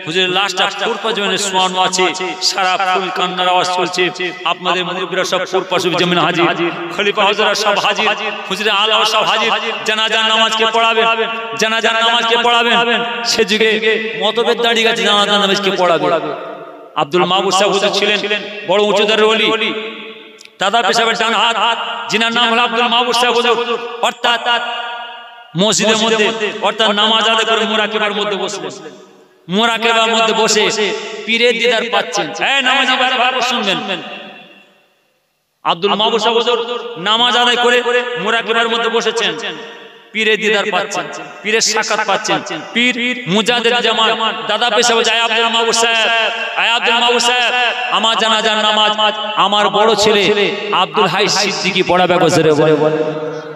হুজুরের লাশটা ফুরপা জমিনে শোয়ানো আছে, সারা ফুল কান্নার আওয়াজ চলছে। আপনাদের মুরব্বিরা সব ফুরপা জমিনে হাজির, খলিফা হুজুররা সব হাজির, হুজুরের আলা সব হাজির। জানাজার নামাজকে পড়াবেন। সে যুগে মতভেদ দাঁড়িয়ে গেছে, জানাজার নামাজকে পড়াবে। আব্দুল মাহবুব সাহেব হুজুর ছিলেন বড় উঁচুদারের ওলি, দাদা পেশাবের ডান হাত, যিনার নাম হলো আব্দুল মাহবুব সাহেব হুজুর। অর্থাৎ মসজিদের মধ্যে, অর্থাৎ নামাজ আদায় করে মুরাকাবার মধ্যে বসলেন। মুরাকাবার মধ্যে বসে পীরের দিদার পাচ্ছেন। এই নামাজি ভাইরা শুনবেন, আব্দুল মাহবুব সাহেব হুজুর নামাজ আদায় করে মুরাকাবার মধ্যে বসেছেন, পীরের দিদার পাচ্ছেন, পীরের সাক্ষাৎ পাচ্ছেন। পীর মুজাহিদ জামান দাদা পেশাবে যায়, আব্দুল মাহবুব সাহেব আমার জানাজার নামাজ আমার বড় ছেলে আব্দুল হাই সিদ্দিকী পড়াবে। বলে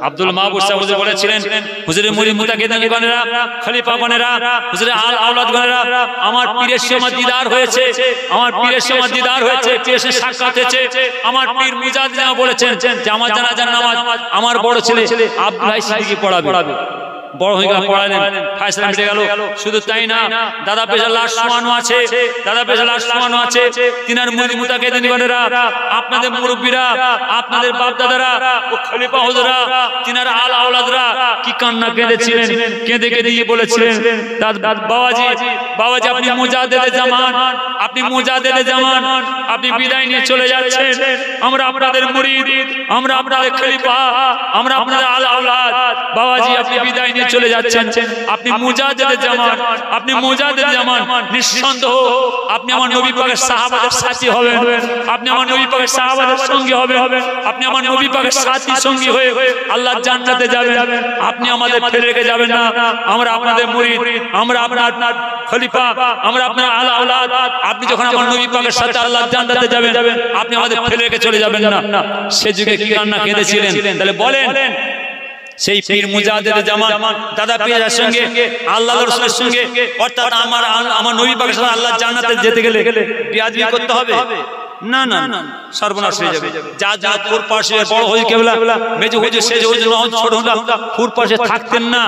আব্দুল মাহবুব সাহেব হুজুর বলেছিলেন, হুজুরের মুরিদ মুতাকিদানগণেরা, খলিফাগণেরা, হুজুরের আওলাদগণেরা, আমার পীরের সঙ্গে দিদার হয়েছে, পীরের সঙ্গে সাক্ষাৎ হয়েছে। আমার পীর মুজাহিদ জামান বলেছেন যে আমার জানাজার নামাজ আমার বড় ছেলে আব্দুল হাই সিদ্দিকী পড়াবে। বড় হয়ে গেল, পড়ালেন, ফায়সালা মিটে গেল। শুধু তাই না, দাদা পেশার লাশ শোয়ানো আছে, তিনার মুরিদ মুতাকিদানগণেরা, আপনাদের মুরব্বিরা, আপনাদের বাপ দাদারা ও খলিফা হুজুররা, তিনার আল আওলাদরা কি কান্না কেঁদেছিলেন, কেঁদে গিয়ে বলেছিলেন, বাবাজি আপনি মুজাহিদে জামান, আপনি বিদায় নিয়ে চলে যাচ্ছেন। আমরা আপনাদের মুরিদ, আমরা আপনাদের খলিফা, আমরা আপনাদের আল আওলাদ। বাবাজি আপনি বিদায় নিয়ে চলে যাচ্ছেন, আপনি মুজাহিদে জামান, নিঃসন্দেহ আপনি আমার নবী পাকের সাহাবাদের সাথী হবেন, আপনি আমার নবী পাকের সাহাবাদের সঙ্গী হবেন, আপনি আমার নবী পাকের সাথী সঙ্গী হয়ে আল্লাহর জান্নাতে যাবেন। আপনি আমাদের ফেলে রেখে যাবেন না। আমরা আপনাদের মুরিদ, আমরা আপনার খলিফা, আমরা আপনার আলা আওলাদ। আপনি যখন আমার নবী পাকের সাথে আল্লাহর জান্নাতে যাবেন, আপনি আমাদের ফেলে রেখে চলে যাবেন না। সে যুগে কি কান্না কেঁদেছিলেন, তাহলে বলেন। সেই পীর মুজাহিদ জামান দাদা পীরের সঙ্গে আল্লাহর রাসূলের সঙ্গে, অর্থাৎ আমার নবী পাকের সাথে আল্লাহর জান্নাতে যেতে গেলে বিয়াদবি করতে হবে না, সর্বনাশ হয়ে যাবে। যা ফুর পাশে বড় হয়ে কেবলা মেজে হয়ে সেজ হয়ে ছোট হলো, ফুর পাশে থাকতেন না,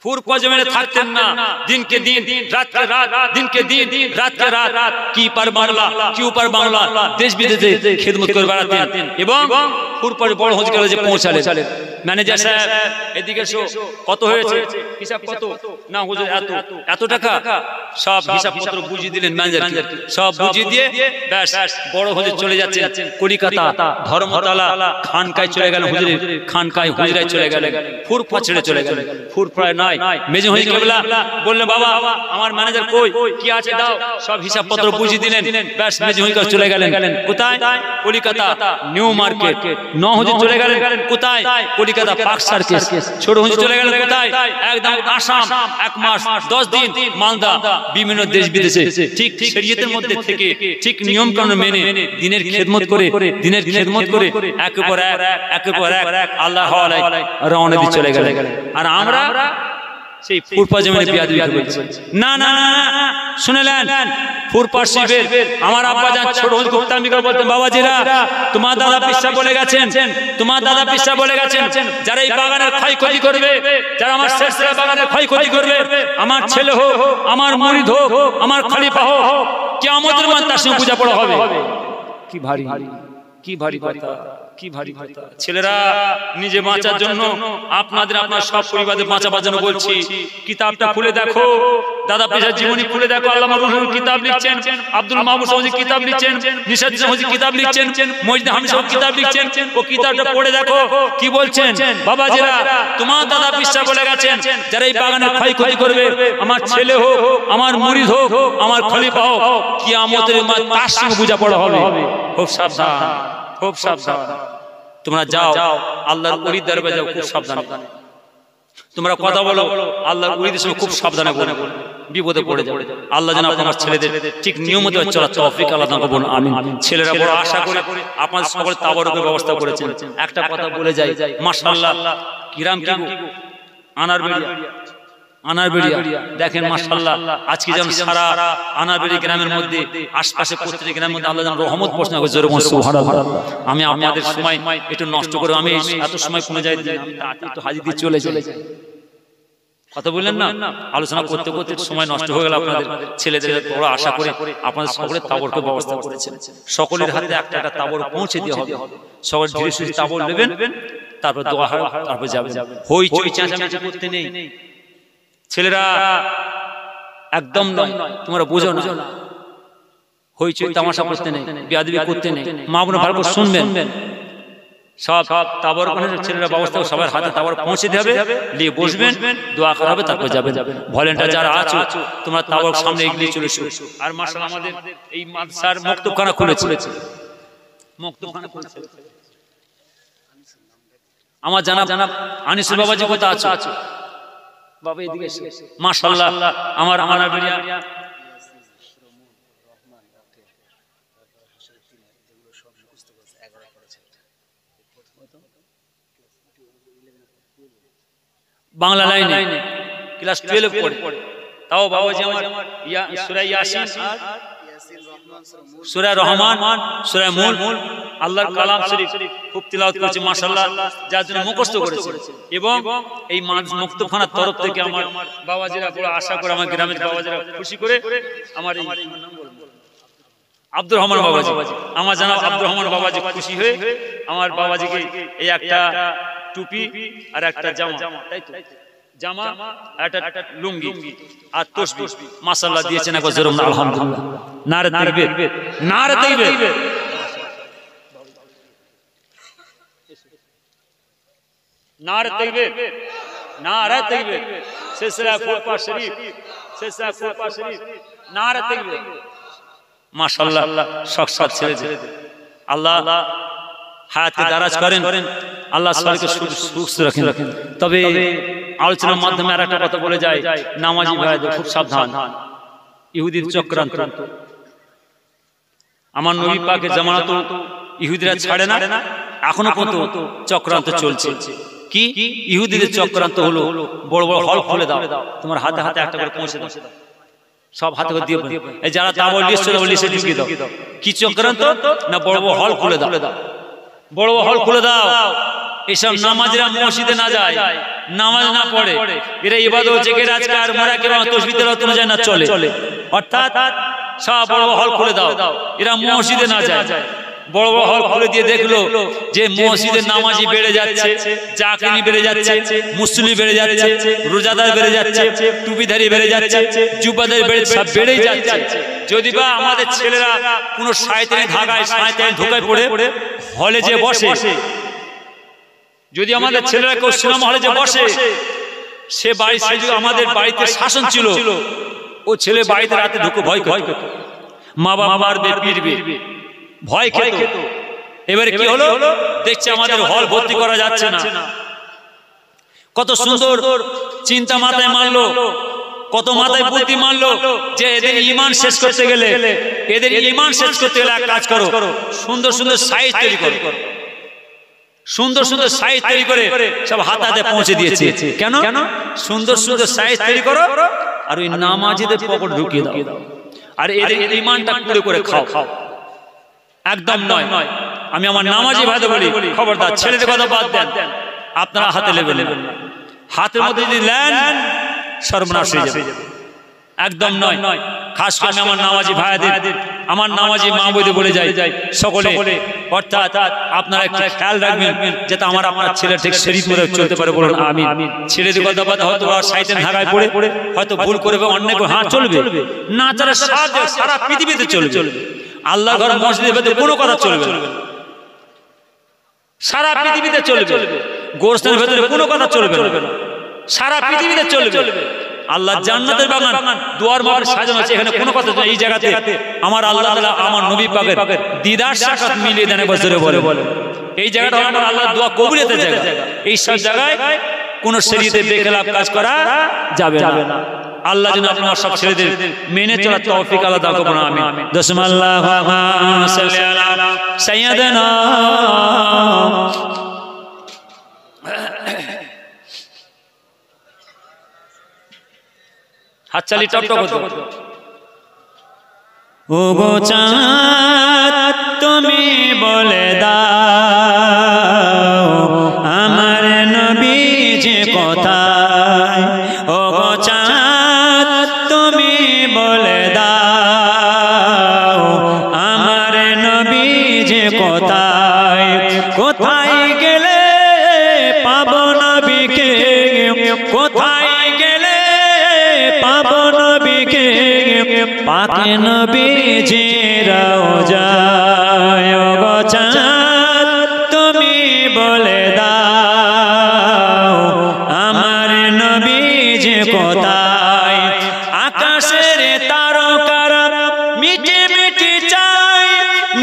ফুর পাশে থাকতেন না। দিনকে দিন, রাতকে রাত, দিনকে দিন, রাতকে রাত, কি পার বাংলা, কি উপার বাংলা, দেশ বিদেশে খেদমত করে বেড়াতেন। এবং ফুরপাড়ে বড় হজ গেলে যে পৌঁছালেন, ম্যানেজার সাহেব এদিকে এসো, কত হয়েছে, হিসাব কত, না হুজুর এত, এত টাকা, সব হিসাবপত্র বুঝিয়ে দিলেন ম্যানেজারকে, সব বুঝিয়ে দিয়ে ব্যাস বড় হজে চলে যাচ্ছেন কলিকাতা ধর্মতলা খানকায় চলে গেলেন, হুজুরের খানকায় হুজরায় চলে গেলেন, ফুরফা ছেড়ে চলে গেলেন, ফুরফায় নাই মেজে হয়ে কেবলা বললেন বাবা আমার ম্যানেজার কই, কি আছে দাও, সব হিসাবপত্র বুঝিয়ে দিলেন, ব্যাস মেজে হয়ে চলে গেলেন কোথায়, কলিকাতা নিউ মার্কেট, ন হজে চলে গেলেন কোথায়, কলিকাতা পার্ক সার্কেস, ছোট হজে চলে গেলেন কোথায়, একদম আসাম, 1 মাস 10 দিন মালদা, বিভিন্ন দেশ বিদেশে ঠিক শরীয়তের মধ্যে থেকে ঠিক নিয়ম কানুন মেনে দিনের খেদমত করে একের পর এক আল্লাহর হওয়ায় রওনা দিয়ে চলে গেলেন। আর আমরা সেই ফুরফা জমিনে বিয়াদবি করছি। না না না শুনলেন, ফুরফা শিবের আমার আব্বা জান ছোট হজ গুপ্তামি করে বলতেন, বাবাজিরা তোমার দাদা পিসা বলে গেছেন, তোমার দাদা পিসা বলে গেছেন, যারা এই বাগানের ক্ষয়ক্ষতি করবে, যারা আমার শেষরা বাগানের ক্ষয়ক্ষতি করবে, আমার ছেলে হোক, আমার মুরিদ হোক, আমার খলিফা হোক, কিয়ামতের মাঠে তার সঙ্গে পূজা পড়া হবে। কি ভারী, কি ভারী কথা, কি ভারী কথা। ছেলেরা নিজে বাঁচার জন্য আপনাদের আপনার সব পরিবারের বাঁচাবার জন্য বলছি, কিতাবটা খুলে দেখো, দাদা পেশার জীবনী খুলে দেখো, আল্লামা রুহুল কিতাব লিখছেন, আব্দুল মাহমুদ সাউজি কিতাব লিখছেন, নিশাতুদ্দিন সাউজি কিতাব লিখছেন, মজিদ হামিদ সাউজি কিতাব লিখছেন, ও কিতাবটা পড়ে দেখো কি বলছেন। বাবাজিরা তোমার দাদা পিসা বলে গেছেন, যারা এই বাগানের ক্ষয়ক্ষতি করবে, আমার ছেলে হোক, আমার মুরিদ হোক, আমার খলিফা হোক, কিয়ামতের মাঠে তার সঙ্গে পূজা পড়া হবে। খুব সাবধান, খুব সাবধান। তোমরা যাও আল্লাহর ওলির দরবারে যাও, খুব সাবধানে তোমরা কথা বলো, আল্লাহর ওলিদের সঙ্গে খুব সাবধানে বলো, বিপদে পড়ে যাও। আল্লাহ যেন আপনার ছেলেদের ঠিক নিয়মিত চলার তৌফিক আল্লাহ দান করুন, আমিন। ছেলেরা বড় আশা করে আপনাদের সকলের তাবারুকের ব্যবস্থা করেছেন। একটা কথা বলে যাই, মাশাআল্লাহ কিরাম কি আনারবেড়িয়া দেখেন মাশাআল্লাহ, আজকে যেন সারা আনারবেড়ি গ্রামের মধ্যে, আশপাশে প্রত্যেক গ্রামের মধ্যে আল্লাহ যেন রহমত বর্ষণ করে, জোরে বলুন সুবহানাল্লাহ। আমি আপনাদের সময় একটু নষ্ট করে, আমি এত সময় কোন যায় একটু হাজির দিয়ে চলে যাই, কথা বললেন না, আলোচনা করতে করতে সময় নষ্ট হয়ে গেল আপনাদের। ছেলেদের বড় আশা করে আপনাদের সকলের তাবরকে ব্যবস্থা করেছেন, সকলের হাতে একটা একটা তাবর পৌঁছে দিয়ে হবে, সকল ধীরে সুস্থে তাবর নেবেন, তারপর দোয়া হবে, তারপর যাবেন। হইচই চেঁচামেচি করতে নেই ছেলেরা, একদম নয়, তোমরা বুঝো না, হইচই তামাশা করতে নেই, বিয়াদবি করতে নেই, মা বোন ভালো করে শুনবেন, সব তাবর ছেলেরা ব্যবস্থা সবার হাতে তাবর পৌঁছে দেবে, নিয়ে বসবেন, দোয়া করা হবে, তারপর যাবেন। ভলেন্টিয়ার যারা আছো তোমরা তাবর সামনে এগিয়ে চলে এসো। আর মাশাআল্লাহ আমাদের এই মাদ্রাসার মক্তবখানা খুলেছে, মক্তবখানা খুলেছে আমার জানাব আনিসুল বাবাজি, কথা আছো বাবা এদিকে মাশাআল্লাহ। আমার আনারবেড়িয়া বাংলা লাইনে ক্লাস 12 পড়ে, তাও বাবাজি আমার সূরা ইয়াসিন আর সূরা রহমান, সূরা মুলক, আল্লাহর কালাম শরীফ খুব তিলাওয়াত করেছে মাশাআল্লাহ, যার জন্য মুখস্থ করেছে। এবং এই মুক্তখানার তরফ থেকে আমার বাবাজিরা বড় আশা করে, আমার গ্রামের বাবাজিরা খুশি করে, আমার এই আব্দুর রহমান বাবাজি, আমার জানাব আব্দুর রহমান বাবাজি খুশি হয়ে আমার বাবাজিকে এই একটা টুপি আর একটা জামা, তাই তো জামা একটা লুঙ্গি আর তসবিহ মাশাআল্লাহ দিয়েছেন। একবার জোরে বলুন আলহামদুলিল্লাহ। নারে তাকবীর, নারে তাকবীর, নারে তাকবীর, নারে তাকবীর। সিলসিলা ফুরফা শরীফ, সিলসিলা ফুরফা শরীফ, নারে তাকবীর। মাশাআল্লাহ শখসাত ছেলেদের আল্লাহ হায়াতকে দারাজ করেন, আল্লাহ সবাইকে সুস্থ রাখেন। তবে আলোচনার মাধ্যমে আর একটা কথা বলে যায়, নামাজি ভাইদের খুব সাবধান, ইহুদির চক্রান্ত। আমার নবী পাকের জামানাত ইহুদিরা ছাড়ে না, এখনো পর্যন্ত চক্রান্ত চলছে। কি ইহুদিদের চক্রান্ত হলো, বড় বড় হল খুলে দাও, তোমার হাতে হাতে একটা করে পৌঁছে দাও, সব হাতে করে দিয়ে, এই যারা তাবর লিস্ট লিস্টে ঢুকিয়ে দাও। কি চক্রান্ত না, বড় বড় হল খুলে দাও, বড় বড় হল খুলে দাও। এসব নামাজরা মসজিদে না যায়, নামাজ না পড়ে, এরা ইবাদত জিকির আজকার মুরাকাবা তাসবিহ তেলাওয়াত যায় না, চলে। অর্থাৎ সব বড় হল খুলে দাও, এরা মসজিদে না যায়, বড় বড় হল খুলে দিয়ে দেখলো যে মসজিদের নামাজি বেড়ে যাচ্ছে, জাকিনি বেড়ে যাচ্ছে, মুসলিম বেড়ে যাচ্ছে, রোজাদার বেড়ে যাচ্ছে, টুপিধারী বেড়ে যাচ্ছে, যুবাদারি সব বেড়েই যাচ্ছে। যদি বা আমাদের ছেলেরা কোনো শয়তানি ধাগায় শয়তানি ধোকায় পড়ে হলে যে বসে, যদি আমাদের ছেলেরা কেউ সিনেমা হলে যে বসে, সে বাড়ি আমাদের বাড়িতে শাসন ছিল, ও ছেলে বাড়িতে রাতে ঢুকে ভয় করত, মা বাবা মারবে পিটবে, ভয় খেত। এবারে কি হলো, দেখছে আমাদের হল ভর্তি করা যাচ্ছে না। কত সুন্দর চিন্তা মাথায় মারলো, কত মাথায় বুদ্ধি মারলো যে এদের ঈমান শেষ করতে গেলে, এদের ঈমান শেষ করতে গেলে এক কাজ করো, সুন্দর সুন্দর সাইজ তৈরি করো, সুন্দর সুন্দর সাইজ তৈরি করে সব হাতে হাতে পৌঁছে দিয়েছে। কেন? সুন্দর সুন্দর সাইজ তৈরি করো আর ওই নামাজিদের পকেটে ঢুকিয়ে দাও, আর এদের ঈমানটা পুরো করে খাও। একদম নয়। আমি আমার নামাজি ভাইদের বলি, খবরদার ছেলেদের কথা বাদ দেন, আপনারা হাতে নেবেন না। হাতের মধ্যে যদি নেন সর্বনাশ হয়ে যাবে। একদম নয়। খাস করে আমার নামাজি ভাইদের, আমার নামাজি মা বইতে বলে যাই সকলে, অর্থাৎ আপনারা একটু খেয়াল রাখবেন যাতে আমার আপনার ছেলে ঠিক শরীর করে চলতে পারে। বলুন আমিন। ছেলেদের কথা বাদ, হয়তো শয়তান ধাগায় পড়ে হয়তো ভুল করবে, অন্যায় করে, হ্যাঁ চলবে না, তারা সারা পৃথিবীতে চলবে। আল্লাহর ঘর মসজিদের ভেতরে কোনো কথা চলবে না, সারা পৃথিবীতে চলবে। গোরস্থানের ভেতরে কোনো কথা চলবে না, সারা পৃথিবীতে চলবে। আল্লাহ জান্নাতের বাগান দুয়ার মার সাজানো আছে, এখানে কোনো কথা এই জায়গাতে আমার আল্লাহ আমার নবী পাকের দিদার সাক্ষাৎ মিলিয়ে দেন বছরে বলে। এই জায়গাটা আমার আল্লাহ দোয়া কবুলিয়তের জায়গা। এই সব জায়গায় কোনো শরীয়তে বেখেলাফ কাজ করা যাবে না। আল্লাহ যেন আপনার সব ছেলেদের মেনে চলার তৌফিক আল্লাহ দান করুন। আমিন। আল্লাহুম্মা সাল্লি আলা সাইয়্যিদিনা হাততালি টপটপ করতে। ও গো চাঁদ তুমি বলে দাও আমার নবী যে কোথায়, ও গো চাঁদ তুমি বলে দাও আমার নবী যে কোথায়, কোথায় গেলে পাবো নবীকে, কোথায় গেলে পাবো নবীকে, পাকে নবীজি রওজায়, ও গো চাঁদ তুমি বলে দাও আমার নবী যে কোথায়, আকাশের তারকারা মিটি মিটি চায়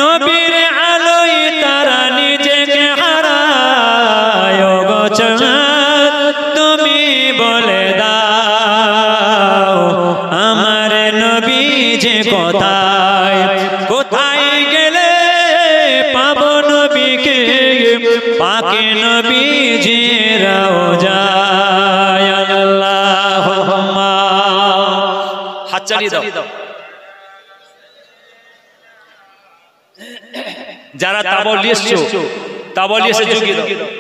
নবীর আলোয় তারা নিজেকে হারায়, ও গো চাঁদ তুমি বলে দাও আমার নবী যে কোথায়, কোথায় গেলে পাবো নবীকে, পাকে নবীজি রওজায়। আল্লাহুম্মা হাত চালিয়ে দাও। যারা তাবল এসছো, তাবল এসে জুগিয়ে দাও।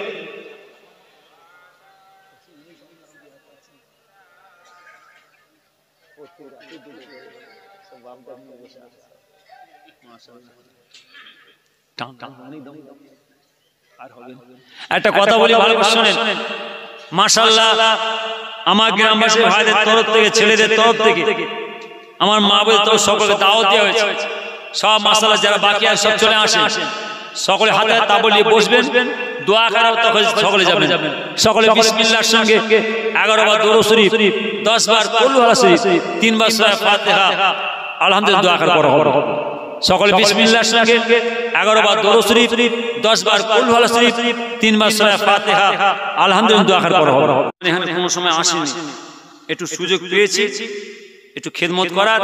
একটা কথা বলি, ভালো করে শুনেন। মাশাআল্লাহ আমার গ্রামবাসী ভাইদের তরফ থেকে, ছেলেদের তরফ থেকে, আমার মা বোনের তরফ সকলকে দাওয়াত দেওয়া হয়েছে। সব মাশাআল্লাহ যারা বাকি আছে সব চলে আসেন, সকলে হাতে তাবল নিয়ে বসবেন, দোয়া করাও তখন সকলে যাবেন। সকলে বিসমিল্লাহর সঙ্গে 11 বার দরুদ শরীফ, 10 বার কুল ওয়ালা শরীফ, 3 বার সূরা ফাতিহা আলহামদুলিল্লাহ দোয়া করা হবে। সকলে বিসমিল্লাহর সঙ্গে 11 বার দরুদ শরীফ, 10 বার কুল ওয়ালা শরীফ, 3 বার সূরা ফাতিহা আলহামদুলিল্লাহ দোয়া করা হবে। এখানে কোনো সময় আসেনি, একটু সুযোগ পেয়েছি একটু খেদমত করার,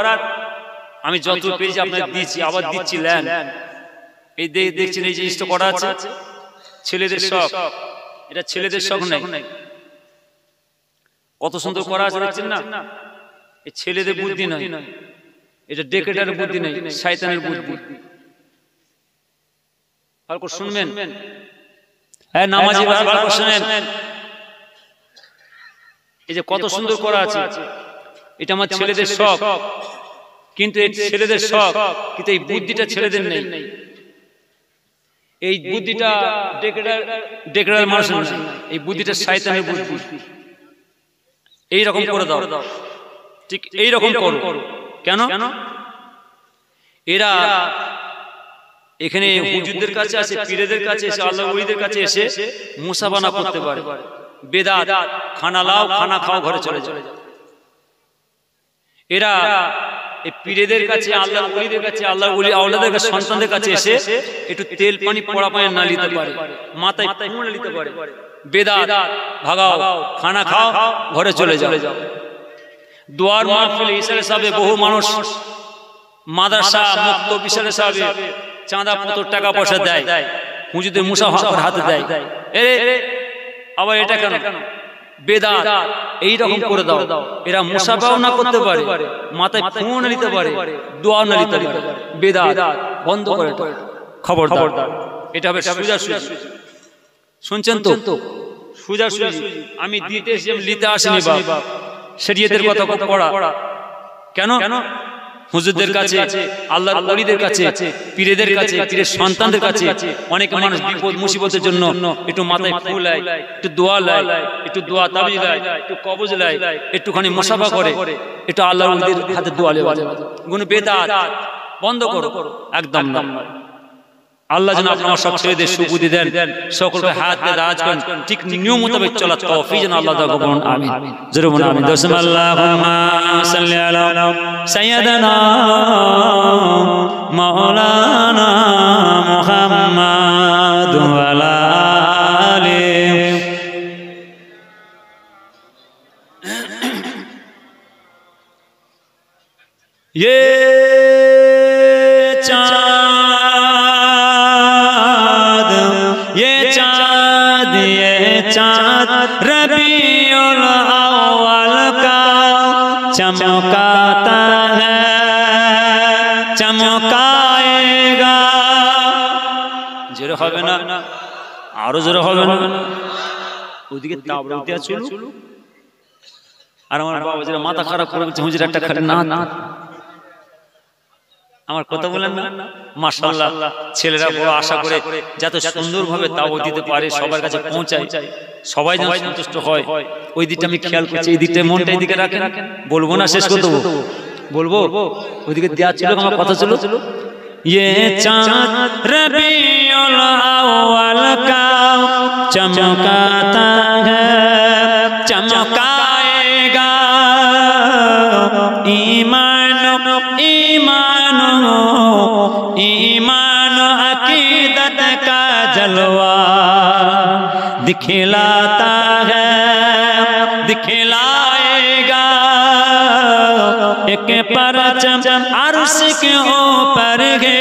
আমি যত পেয়েছি আপনাদের দিচ্ছি, আবার দিচ্ছি। লেন এই দেখছেন এই জিনিসটা করা আছে, ছেলেদের শখ, এটা ছেলেদের শখ নাই, কত সুন্দর করা আছে দেখছেন না। এই ছেলেদের বুদ্ধি নয়, এটা ডেকেটারের বুদ্ধি নেই, শয়তানের বুদ্ধি। ভালো করে শুনবেন, হ্যাঁ নামাজি ভাই ভালো করে শুনেন। এই যে কত সুন্দর করা আছে, এটা আমার ছেলেদের শখ, কিন্তু এই ছেলেদের শখ, কিন্তু এই বুদ্ধিটা ছেলেদের নেই। এই বুদ্ধিটা ডেকরার মানুষ, এই বুদ্ধিটা শয়তানের বুদ্ধি। এই রকম করে দাও, ঠিক এই রকম করো। কেন? এরা এখানে হুজুরদের কাছে আসে, পীরদের কাছে এসে, আল্লাহ ওলিদের কাছে এসে মুসাবানা করতে পারে। বেদাত, খানা লাও, খানা খাও, ঘরে চলে যাও। এরা এই পীরদের কাছে, আল্লাহ ওলিদের কাছে, আল্লাহ ওলি আওলাদের কাছে, সন্তানদের কাছে এসে একটু তেল পানি পড়া পানি না নিতে পারে, মাথায় ফুল নিতে পারে। বেদাত ভাগাও, খানা খাও, ঘরে চলে যাও। দুয়ার মাহফিল ইশারা সাহেবে বহু মানুষ মাদ্রাসা মুক্ত বিশালে সাহেবে চাঁদা পত্র টাকা পয়সা দেয়, হুজুরদের মুসাফার হাতে দেয়। এরে আবার এটা কেন? বেদাত এই রকম করে দাও। এরা মুসাফাও না করতে পারে, মাথায় ফুল নিতে পারে, দোয়া না নিতে পারে। বেদাত বন্ধ করে, খবরদার। এটা হবে সোজাসুজি। শুনছেন তো? সোজাসুজি। আমি দিতে এসে নিতে আসিনি বাপ, শরীয়তের কথা পড়া। কেন? হুজুরদের কাছে, আল্লাহর ওলিদের কাছে, পীরদের কাছে, পীরের সন্তানদের কাছে অনেক মানুষ বিপদ মুসিবতের জন্য একটু মাথায় ফুল লায়, একটু দোয়া লায়, একটু দোয়া তাবিজ লায়, একটু কবজ লায়, একটুখানি মুসাফা করে, একটু আল্লাহর ওলিদের হাতে দোয়া লে। গুণ বেদাত বন্ধ করো, একদম না। আল্লাহ যেন আপনার সব ছেলেদের সুবুদ্ধি দেন, সকলকে হাত দিয়ে দারাজ করেন, ঠিক নিয়ম মোতাবেক চলার তৌফিক যেন আল্লাহ দান করুন। আমিন। জোরে বলুন আমিন। আল্লাহুম্মা সাল্লি আলা সাইয়্যিদানা মাওলানা মুহাম্মাদ ওয়া আলা আলিহি। ये रबीउल अव्वल का चमकाता है, चमकाएगा। जोरे হবে না, আরো জোরে হবে না। ওদিকে তাবরুতে চলো। আর আমার বাবা যেটা মাথা খারাপ করে বলছে, হুজুর একটা খালি না। আমার কথা বলেন না? মাশাআল্লাহ, ছেলেরা বড় আশা করে যাতে সুন্দরভাবে তাও দিতে পারে, সবার কাছে পৌঁছায়, সবাই যেন সন্তুষ্ট হয়, ওই দিকটা আমি খেয়াল করছি। এই দিকটা মনটা এদিকে রাখেন। বলবো না, শেষ করে দেবো। বলবো ওইদিকে দেওয়া ছিল, আমার কথা ছিল। ये चाँद रबीउल अव्वल का चमकाता है, चमकाएगा। ईमान अकीदत का जलवा दिखलाता है, दिखलाएगा। एक परचम अर्श के ऊपर है,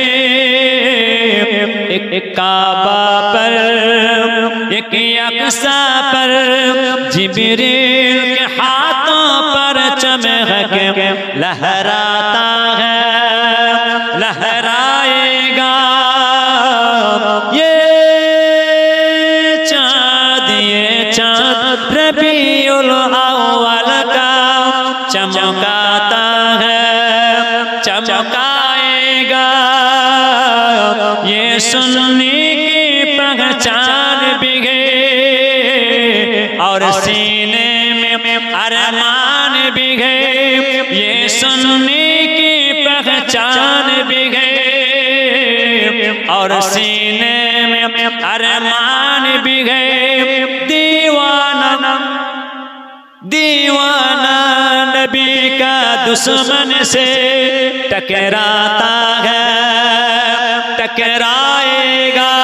एक काबा पर, एक यक्सा पर, जिब्रील के हाथों पर चमक लहराता है, लहराएगा। ये चाँद रबीउल अव्वल का चमकाता है, चमकाएगा। ये सुन्नी की पहचान भी है, और सीने में अरमान भी है। ये सुन्नी की पहचान भी है, और सीने में अरमान भी है। दीवाना दीवाना नबी का दुश्मन से टकराता है, टकराएगा।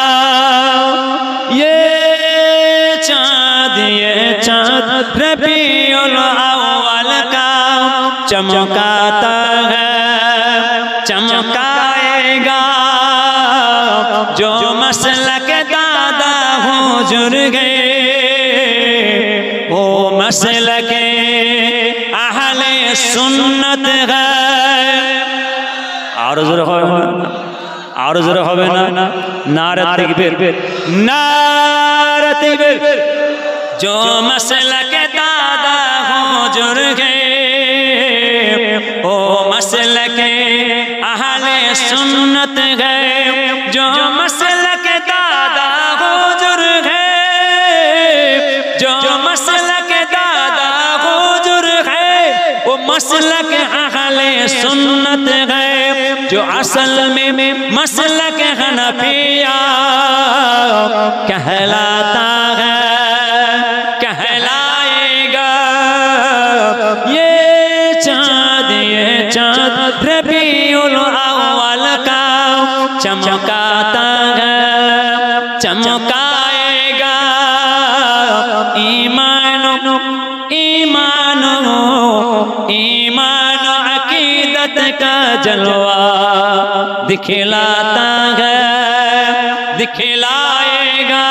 ये चाँद रबीउल अव्वल का चमकाता है, चमकाएगा। जो मसलक दादा हुजूर गए, वो मसलक अहले सुन्नत है। और जोर হবে না, और जोर হবে না। नारे तकबीर, नारे तकबीर। जो मसलक दादा हुजूर गए, वो मसलक अहले सुन्नत है। जो मसलक दादा मसलक अहले सुन्नत है, जो असल में मसलक हनफिया कहलाता है, कहलाएगा। ये चाँद रबीउल अव्वल का चमकाता है, चमकाएगा। ईमानो ईमानो ईमानो अकीदत का जलवा दिखलाता है, दिखलाएगा।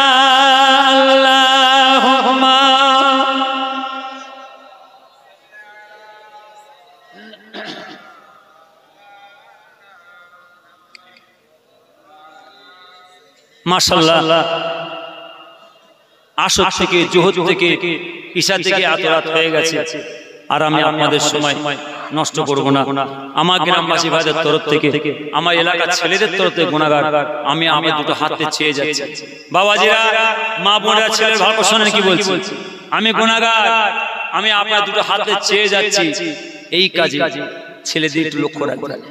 अल्लाहुम्मा माशाअल्लाह। আসর থেকে জোহর থেকে ঈশা থেকে এত রাত হয়ে গেছে, আর আমি আপনাদের সময় নষ্ট করব না। আমার গ্রামবাসী ভাইদের তরফ থেকে, আমার এলাকার ছেলেদের তরফ থেকে গুনাহগার আমি আমার দুটো হাতে চেয়ে যাচ্ছি। বাবাজিরা, মা বোনেরা, ছেলের ভালো শোনেন কি বলছি, আমি গুনাহগার, আমি আপনার দুটো হাতে চেয়ে যাচ্ছি। এই কাজে ছেলেদের একটু লক্ষ্য রাখবেন,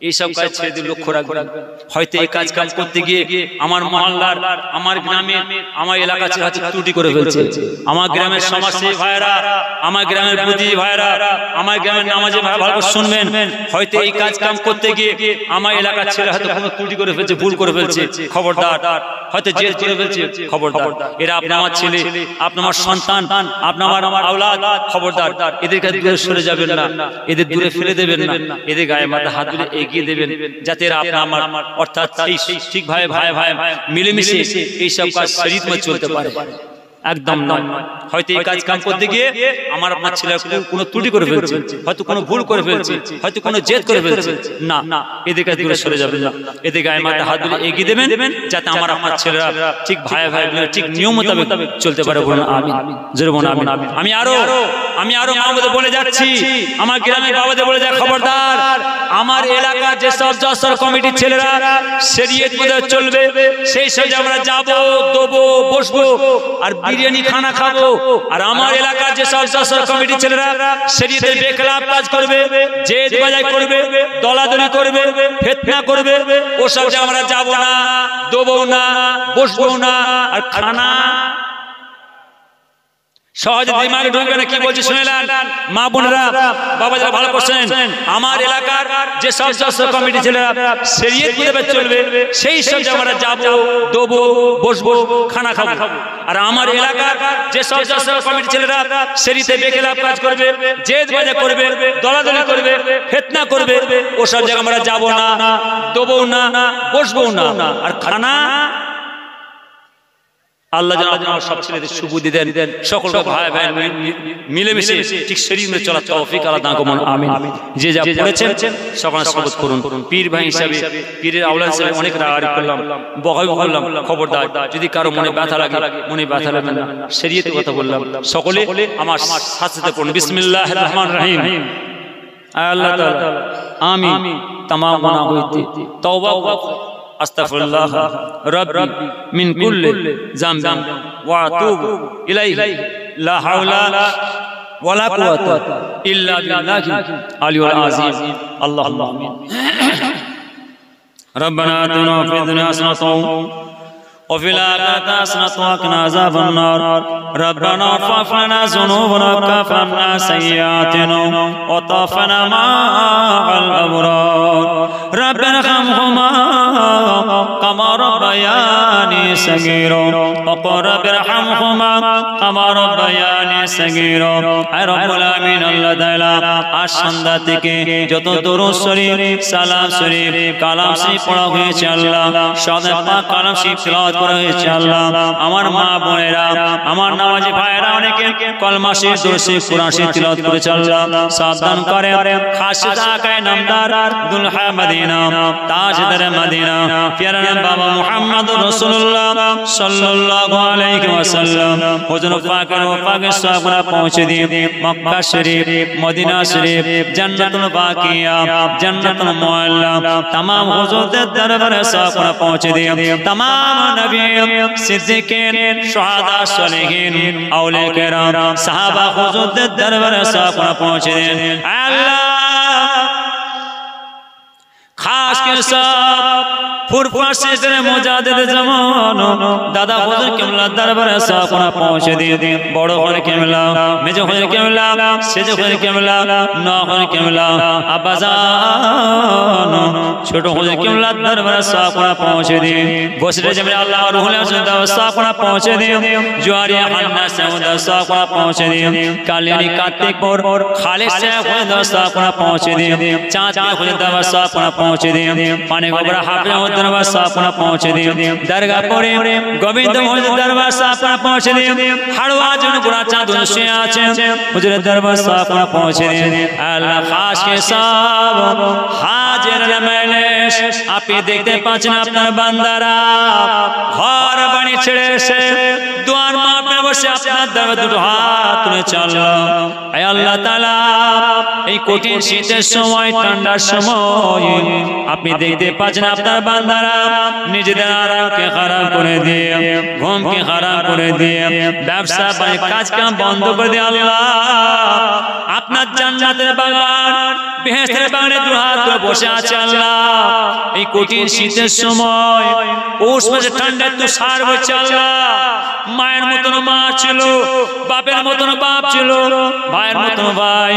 এইসব কাজ ছেলেদের লক্ষ্য রাখবেন। হয়তো এই কাজ কাজ করতে গিয়ে আমার মহল্লার, আমার গ্রামে, আমার এলাকা ছেলে হয়তো ত্রুটি করে ফেলছে। আমার গ্রামের সমাজসেবী ভাইরা, আমার গ্রামের বুদ্ধিজীবী ভাইরা, আমার গ্রামের নামাজি ভাই ভালো শুনবেন, হয়তো এই কাজ কাম করতে গিয়ে আমার এলাকার ছেলে হয়তো কোনো ত্রুটি করে ফেলছে, ভুল করে ফেলছে, খবরদার। হয়তো জেদ করে ফেলছে, খবরদার। এরা আপনার আমার ছেলে, আপনার আমার সন্তান, আপনার আমার আওলাদ, খবরদার। এদের কাছে দূরে সরে যাবেন না, এদের দূরে ফেলে দেবেন না, এদের গায়ে মাথা হাত তুলে এগিয়ে দেবেন, যাতে আপনার আমার অর্থাৎ ঠিক ভাই ভাই ভাই মিলেমিশে এইসব কাজ শরীয়ত মতে চলতে পারে। একদম নয়। হয়তো এই কাজ কাম করতে গিয়ে আমার আপনার ছেলে কোনো ত্রুটি করে ফেলছে, হয়তো কোনো ভুল করে ফেলছে, হয়তো কোনো জেদ করে ফেলছে, না না, এদের কাছে দূরে সরে যাবেন না, এদের গায়ে মাথা হাত তুলে এগিয়ে দেবেন, যাতে আমার আপনার ছেলেরা ঠিক ভাই ভাই ঠিক নিয়ম মোতাবেক চলতে পারে। বলুন আমিন, জোরে বলুন আমিন। আমি আরো মাহমুদে বলে যাচ্ছি, আমার গ্রামের বাবাদের বলে যায়, খবরদার, আমার এলাকার যে সব জসর কমিটির ছেলেরা শরীয়ত মতে চলবে, সেই সব আমরা যাবো, দেবো, বসবো আর বিরিয়ানি খানা খাবো। আর আমার এলাকার যে সব জসর কমিটির ছেলেরা শরীয়তের বেখলাফ কাজ করবে, জেদ বাজাই করবে, দলাদলি করবে, ফিতনা করবে, ওসব আমরা যাবো না, দেবো না, বসবো না। আর খানা সহজে দিমাগে ঢুকবে না। কি বলছি শুনলেন মা বোনেরা, বাবা যারা ভালো করছেন, আমার এলাকার যে সব জসর কমিটি ছেলেরা শরীয়ত মতে চলবে, সেই সব আমরা যাবো, দেবো, বসবো, খানা খাবো। আর আমার এলাকার যে সব জসর কমিটি ছেলেরা শরীয়তে বেখলাফ কাজ করবে, জেদ বাজা করবে, দলাদলি করবে, ফিতনা করবে, ওসব জায়গা আমরা যাবো না, দেবো না, বসবো না। আর খানা আল্লাহ যেন আপনার সব ছেলেদের সুবুদ্ধি দেন, সকল ভাই ভাই মিলেমিশে ঠিক শরীয়তে চলার তৌফিক আল্লাহ দান করুন। আমিন। যে যা পড়েছেন সকলে শপথ করুন। পীর ভাই হিসাবে, পীরের আওলাদ হিসাবে অনেক রাগারি করলাম, বকাই বললাম, খবরদার যদি কারো মনে ব্যথা লাগে, মনে ব্যথা লাগবে না, শরীয়তের কথা বললাম। সকলে আমার সাথে সাথে পড়ুন, বিসমিল্লাহির রহমানির রহিম। আল্লাহ তাআলা আমি तमाम गुनाह হইতে তওবা আস্তাগফিরুল্লাহ রাব্বি মিন কুল্লি যামবিন ওয়া আতুবু ইলাইহি লা হাওলা ওয়ালা কুওয়াতা ইল্লা বিল্লাহিল আলিয়্যিল আযীম। আল্লাহুম্মা আমিন। রব্বানা আতিনা ফিদ দুনিয়া হাসানাতাও وفي الآخرة حسنة وقنا عذاب النار. ربنا اغفر لنا ذنوبنا وكفر عنا سيئاتنا وتوفنا مع الأبرار. ربنا ارحمهما كما ربياني صغيرا وقل رب ارحمهما كما ربياني صغيرا. اے رب العالمین আল্লাহ তাআলা আজ সন্ধ্যা থেকে যত দরুদ শরীফ, সালাম শরীফ, কালাম শরীফ পড়া হয়েছে আল্লাহ, সদা পাক কালাম শরীফ তেলাওয়াত করা হয়েছে আল্লাহ, আমার মা বোনেরা, আমার নামাজি ভাইরা অনেকে কলমা শরীফ, দরুদ শরীফ, কুরআন শরীফ তেলাওয়াত করেছে আল্লাহ, সাবধান করে খাসিদ আকায়ে নামদার দুলহা মদিনা তাজদার মদিনা প্যারা বাবা মুহাম্মদুর রাসূলুল্লাহ সাল্লাল্লাহু আলাইহি ওয়াসাল্লাম হুজুর পাকের পাকে সাহাবা পৌঁছে দিয়ে মক্কা শরীফ, মদিনা শরীফ, জান্নাতুল বাকিয়া, জান্নাতুল মুআল্লা, तमाम হুজুরদের দরবারে সাহাবা পৌঁছে দিয়ে तमाम নবী সিদ্দিকিন শুহাদা সালেহিন আউলিয়া কেরাম সাহাবা হুজুরদের দরবারে সাহাবা পৌঁছে দেন আল্লাহ খাস করে সব ফুরফাসিদের মুজাদ্দিদ জামান দাদা হুজুর কিবলা দরবারে সাহাবা পৌঁছে দিন বড় হলে কিবলা মেজো হলে কিবলা সেজো হলে কিবলা না হলে কিবলা আবাজান ছোট হলে কিবলা দরবারে সাহাবা পৌঁছে দিন বসরে জমির আল্লাহ রুহুল হাসান সাহাবা পৌঁছে দিন জুয়ারিয়া হান্না সাউদ সাহাবা পৌঁছে দিন কালিয়ানি কার্তিকপুর খালিদ সাহেব হলে সাহাবা পৌঁছে দিন চাঁদ হলে দরবার সাহাবা পৌঁছে দিন পানি গোবরা হাফিজ दरबार सापना पहुंचे दियो दरगाह पड़े गोविंद हुजूर दरबार सापना पहुंचे दियो हड़वा जन गुना चांदन से आचे हुजूर दरबार सापना पहुंचे दियो अल्लाह खास के सब हाजिर रमेश आप ये देखते पाचन अपना बंदरा घर बनी छड़े से द्वार मां पे बसे अपना दरबार दुटो हाथ तुले चल ऐ अल्लाह ताला এই কঠিন শীতের সময় ঠান্ডার সময় আপনি দেখতে পাচ্ছেন আপনার বান্দারা নিজেদের আরামকে খারাপ করে দিয়ে ঘুমকে খারাপ করে দিয়ে ব্যবসা কাজ কাম বন্ধ করে দিয়ে আল্লাহ আপনার জান্নাতের বাগান বেহেশতের বাগানে দু হাত ধরে বসে আছে আল্লাহ এই কঠিন শীতের সময় পৌষ মাসে ঠান্ডা তুষার হচ্ছে আল্লাহ মায়ের মতন মা ছিল বাপের মতন বাপ ছিল ভাইয়ের মতন ভাই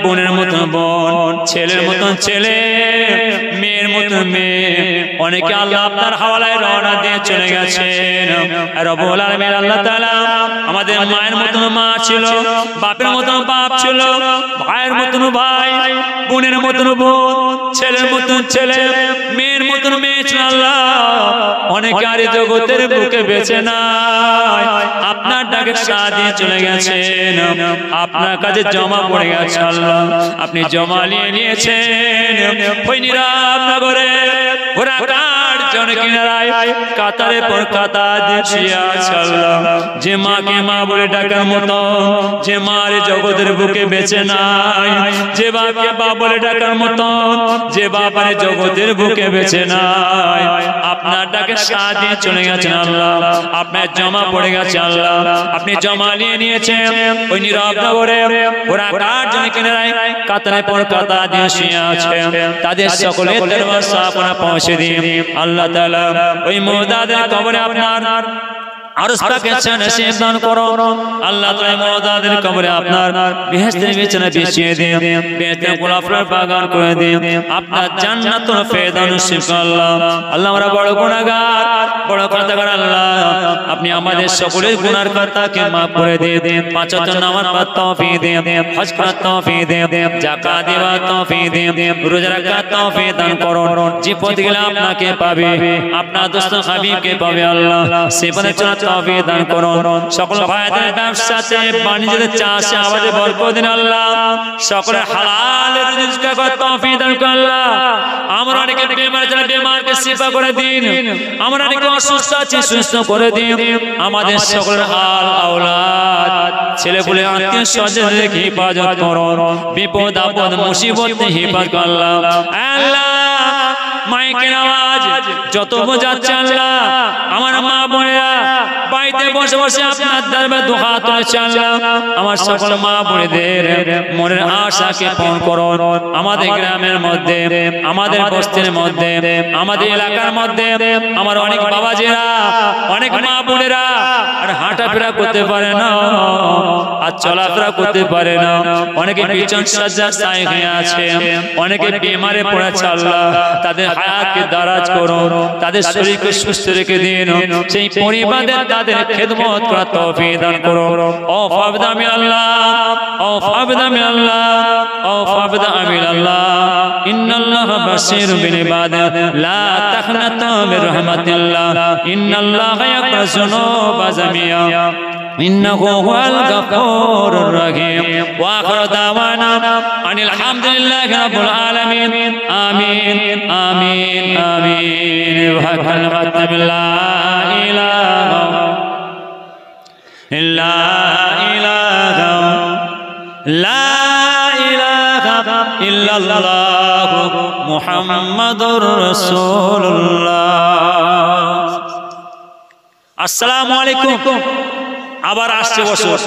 বোনের মতন বোন ছেলের মতন ছেলে মেয়ের মতন মেয়ে অনেকে আল্লাহ আপনার হাওয়ালায় রওনা দিয়ে চলে গেছেন রব্বুল আলামিন আল্লাহ তাআলা আমাদের মায়ের মতন মা ছিল বাপের মতন বাপ ছিল ভাইয়ের মতন ভাই বোনের মতন বোন ছেলের মতন ছেলে মেয়ের মতন মেয়ে ছিল আল্লাহ অনেকে আর জগতের বুকে বেঁচে নাই আপনার ডাকে সাড়া দিয়ে চলে গেছেন আপনার কাছে জমা পড়ে গেছে আল্লাহ আপনি জমা নিয়েছেন ওই নীরব নগরে ঘোড়াঘাট জন কিনারায় কাতারে পর কাতার দিয়ে আছে আল্লাহ যে মাকে মা বলে ডাকার মতো যে মার জগতের বুকে বেঁচে নাই যে বাপকে বাপ বলে ডাকার মতো যে বাবার জগতের বুকে বেঁচে নাই আপনার ডাকে সাড়া দিয়ে চলে গেছেন আল্লাহ আপনার জমা পড়ে গেছে আল্লাহ আপনি জমা নিয়েছেন ওই নীরব নগরে ঘোড়াঘাট জন কিনারায় কাতারে পর কাতার দিয়ে আছে তাদের সকলের দরবার সাপনা পৌঁছে দিন আল্লাহ তাআলা ওই মুদাদের কবরে আপনার আরশ পাকের নসিব দান করো আল্লাহ তাআলা মুদাদের কবরে আপনার বেহেশতের বিছানা বিছিয়ে দিন বেহেশতের গোলাপের বাগান করে দিন আপনার জান্নাতুল ফেরদাউস নসিব আল্লাহ আল্লাহ আমরা বড় গুনাহগার বড় খাতাগার আল্লাহ আপনি আমাদের সকলের গুনার খাতাকে maaf করে দিন পাঁচ ওয়াক্ত নামাজ পড়ার তৌফিক দিন হজ করার তৌফিক দিন যাকাত দেওয়ার তৌফিক দিন রোজা রাখার তৌফিক দান করুন যে পথে গেলে আপনাকে পাবে আপনার দোস্ত হাবিবকে পাবে আল্লাহ সে পথে চলার তৌফিক দান করুন সকল ভাইদের ব্যবসাতে বাণিজ্যে চাষে আমাদের বরকত দিন আল্লাহ সকলের হালাল রিজিক করার তৌফিক দান করুন আল্লাহ আমরা অনেকে বেমার যারা বেমারকে শিফা করে দিন আমরা অনেকে অসুস্থ আছি সুস্থ করে দিন আমাদের সকলের হাল আওলাদ ছেলেপুলে আত্মীয় স্বজন রেখে হেফাজত করুন বিপদ আপদ মুসিবত থেকে হেফাজত করুন আল্লাহ আল্লাহ মাইকের আওয়াজ যত বোঝাচ্ছে আল্লাহ আমার মা বোনেরা বাড়িতে বসে বসে আপনার দরবারে দু হাত তুলেছে আল্লাহ আমার সকল মা বোনেদের মনের আশাকে পূরণ করুন আমাদের গ্রামের মধ্যে আমাদের বস্তির মধ্যে আমাদের এলাকার মধ্যে আমার অনেক বাবাজিরা অনেক মা বোনেরা আর হাঁটাফেরা করতে পারে না আর চলাফেরা করতে পারে না অনেকে বিছানা শয্যায় হয়ে আছে অনেকে বিমারে পড়েছে আল্লাহ তাদের হায়াতকে দারাজ করুন তাদের শরীরকে সুস্থ রেখে দিন সেই পরিবারে তাদের খিদমত করার তৌফিক দান করুন ও ফাবদামি আল্লাহ ও ফাবদামি আল্লাহ ও ফাবদামি আল্লাহ ইন্নাল্লাহা বাশীরুম বিল ইবাদ লা তাখনাতু মির রাহমাতিল্লাহ ইন্নাল্লাহা ইয়াগফিরু যুনুবা জামিআ إنه هو الغفور الرحيم وآخر دعوانا أن الحمد لله رب العالمين آمين آمين آمين وكلمة لا إله إلا إله لا إله إلا الله محمد رسول الله আসসালামু আলাইকুম, আবার আসছে বছর।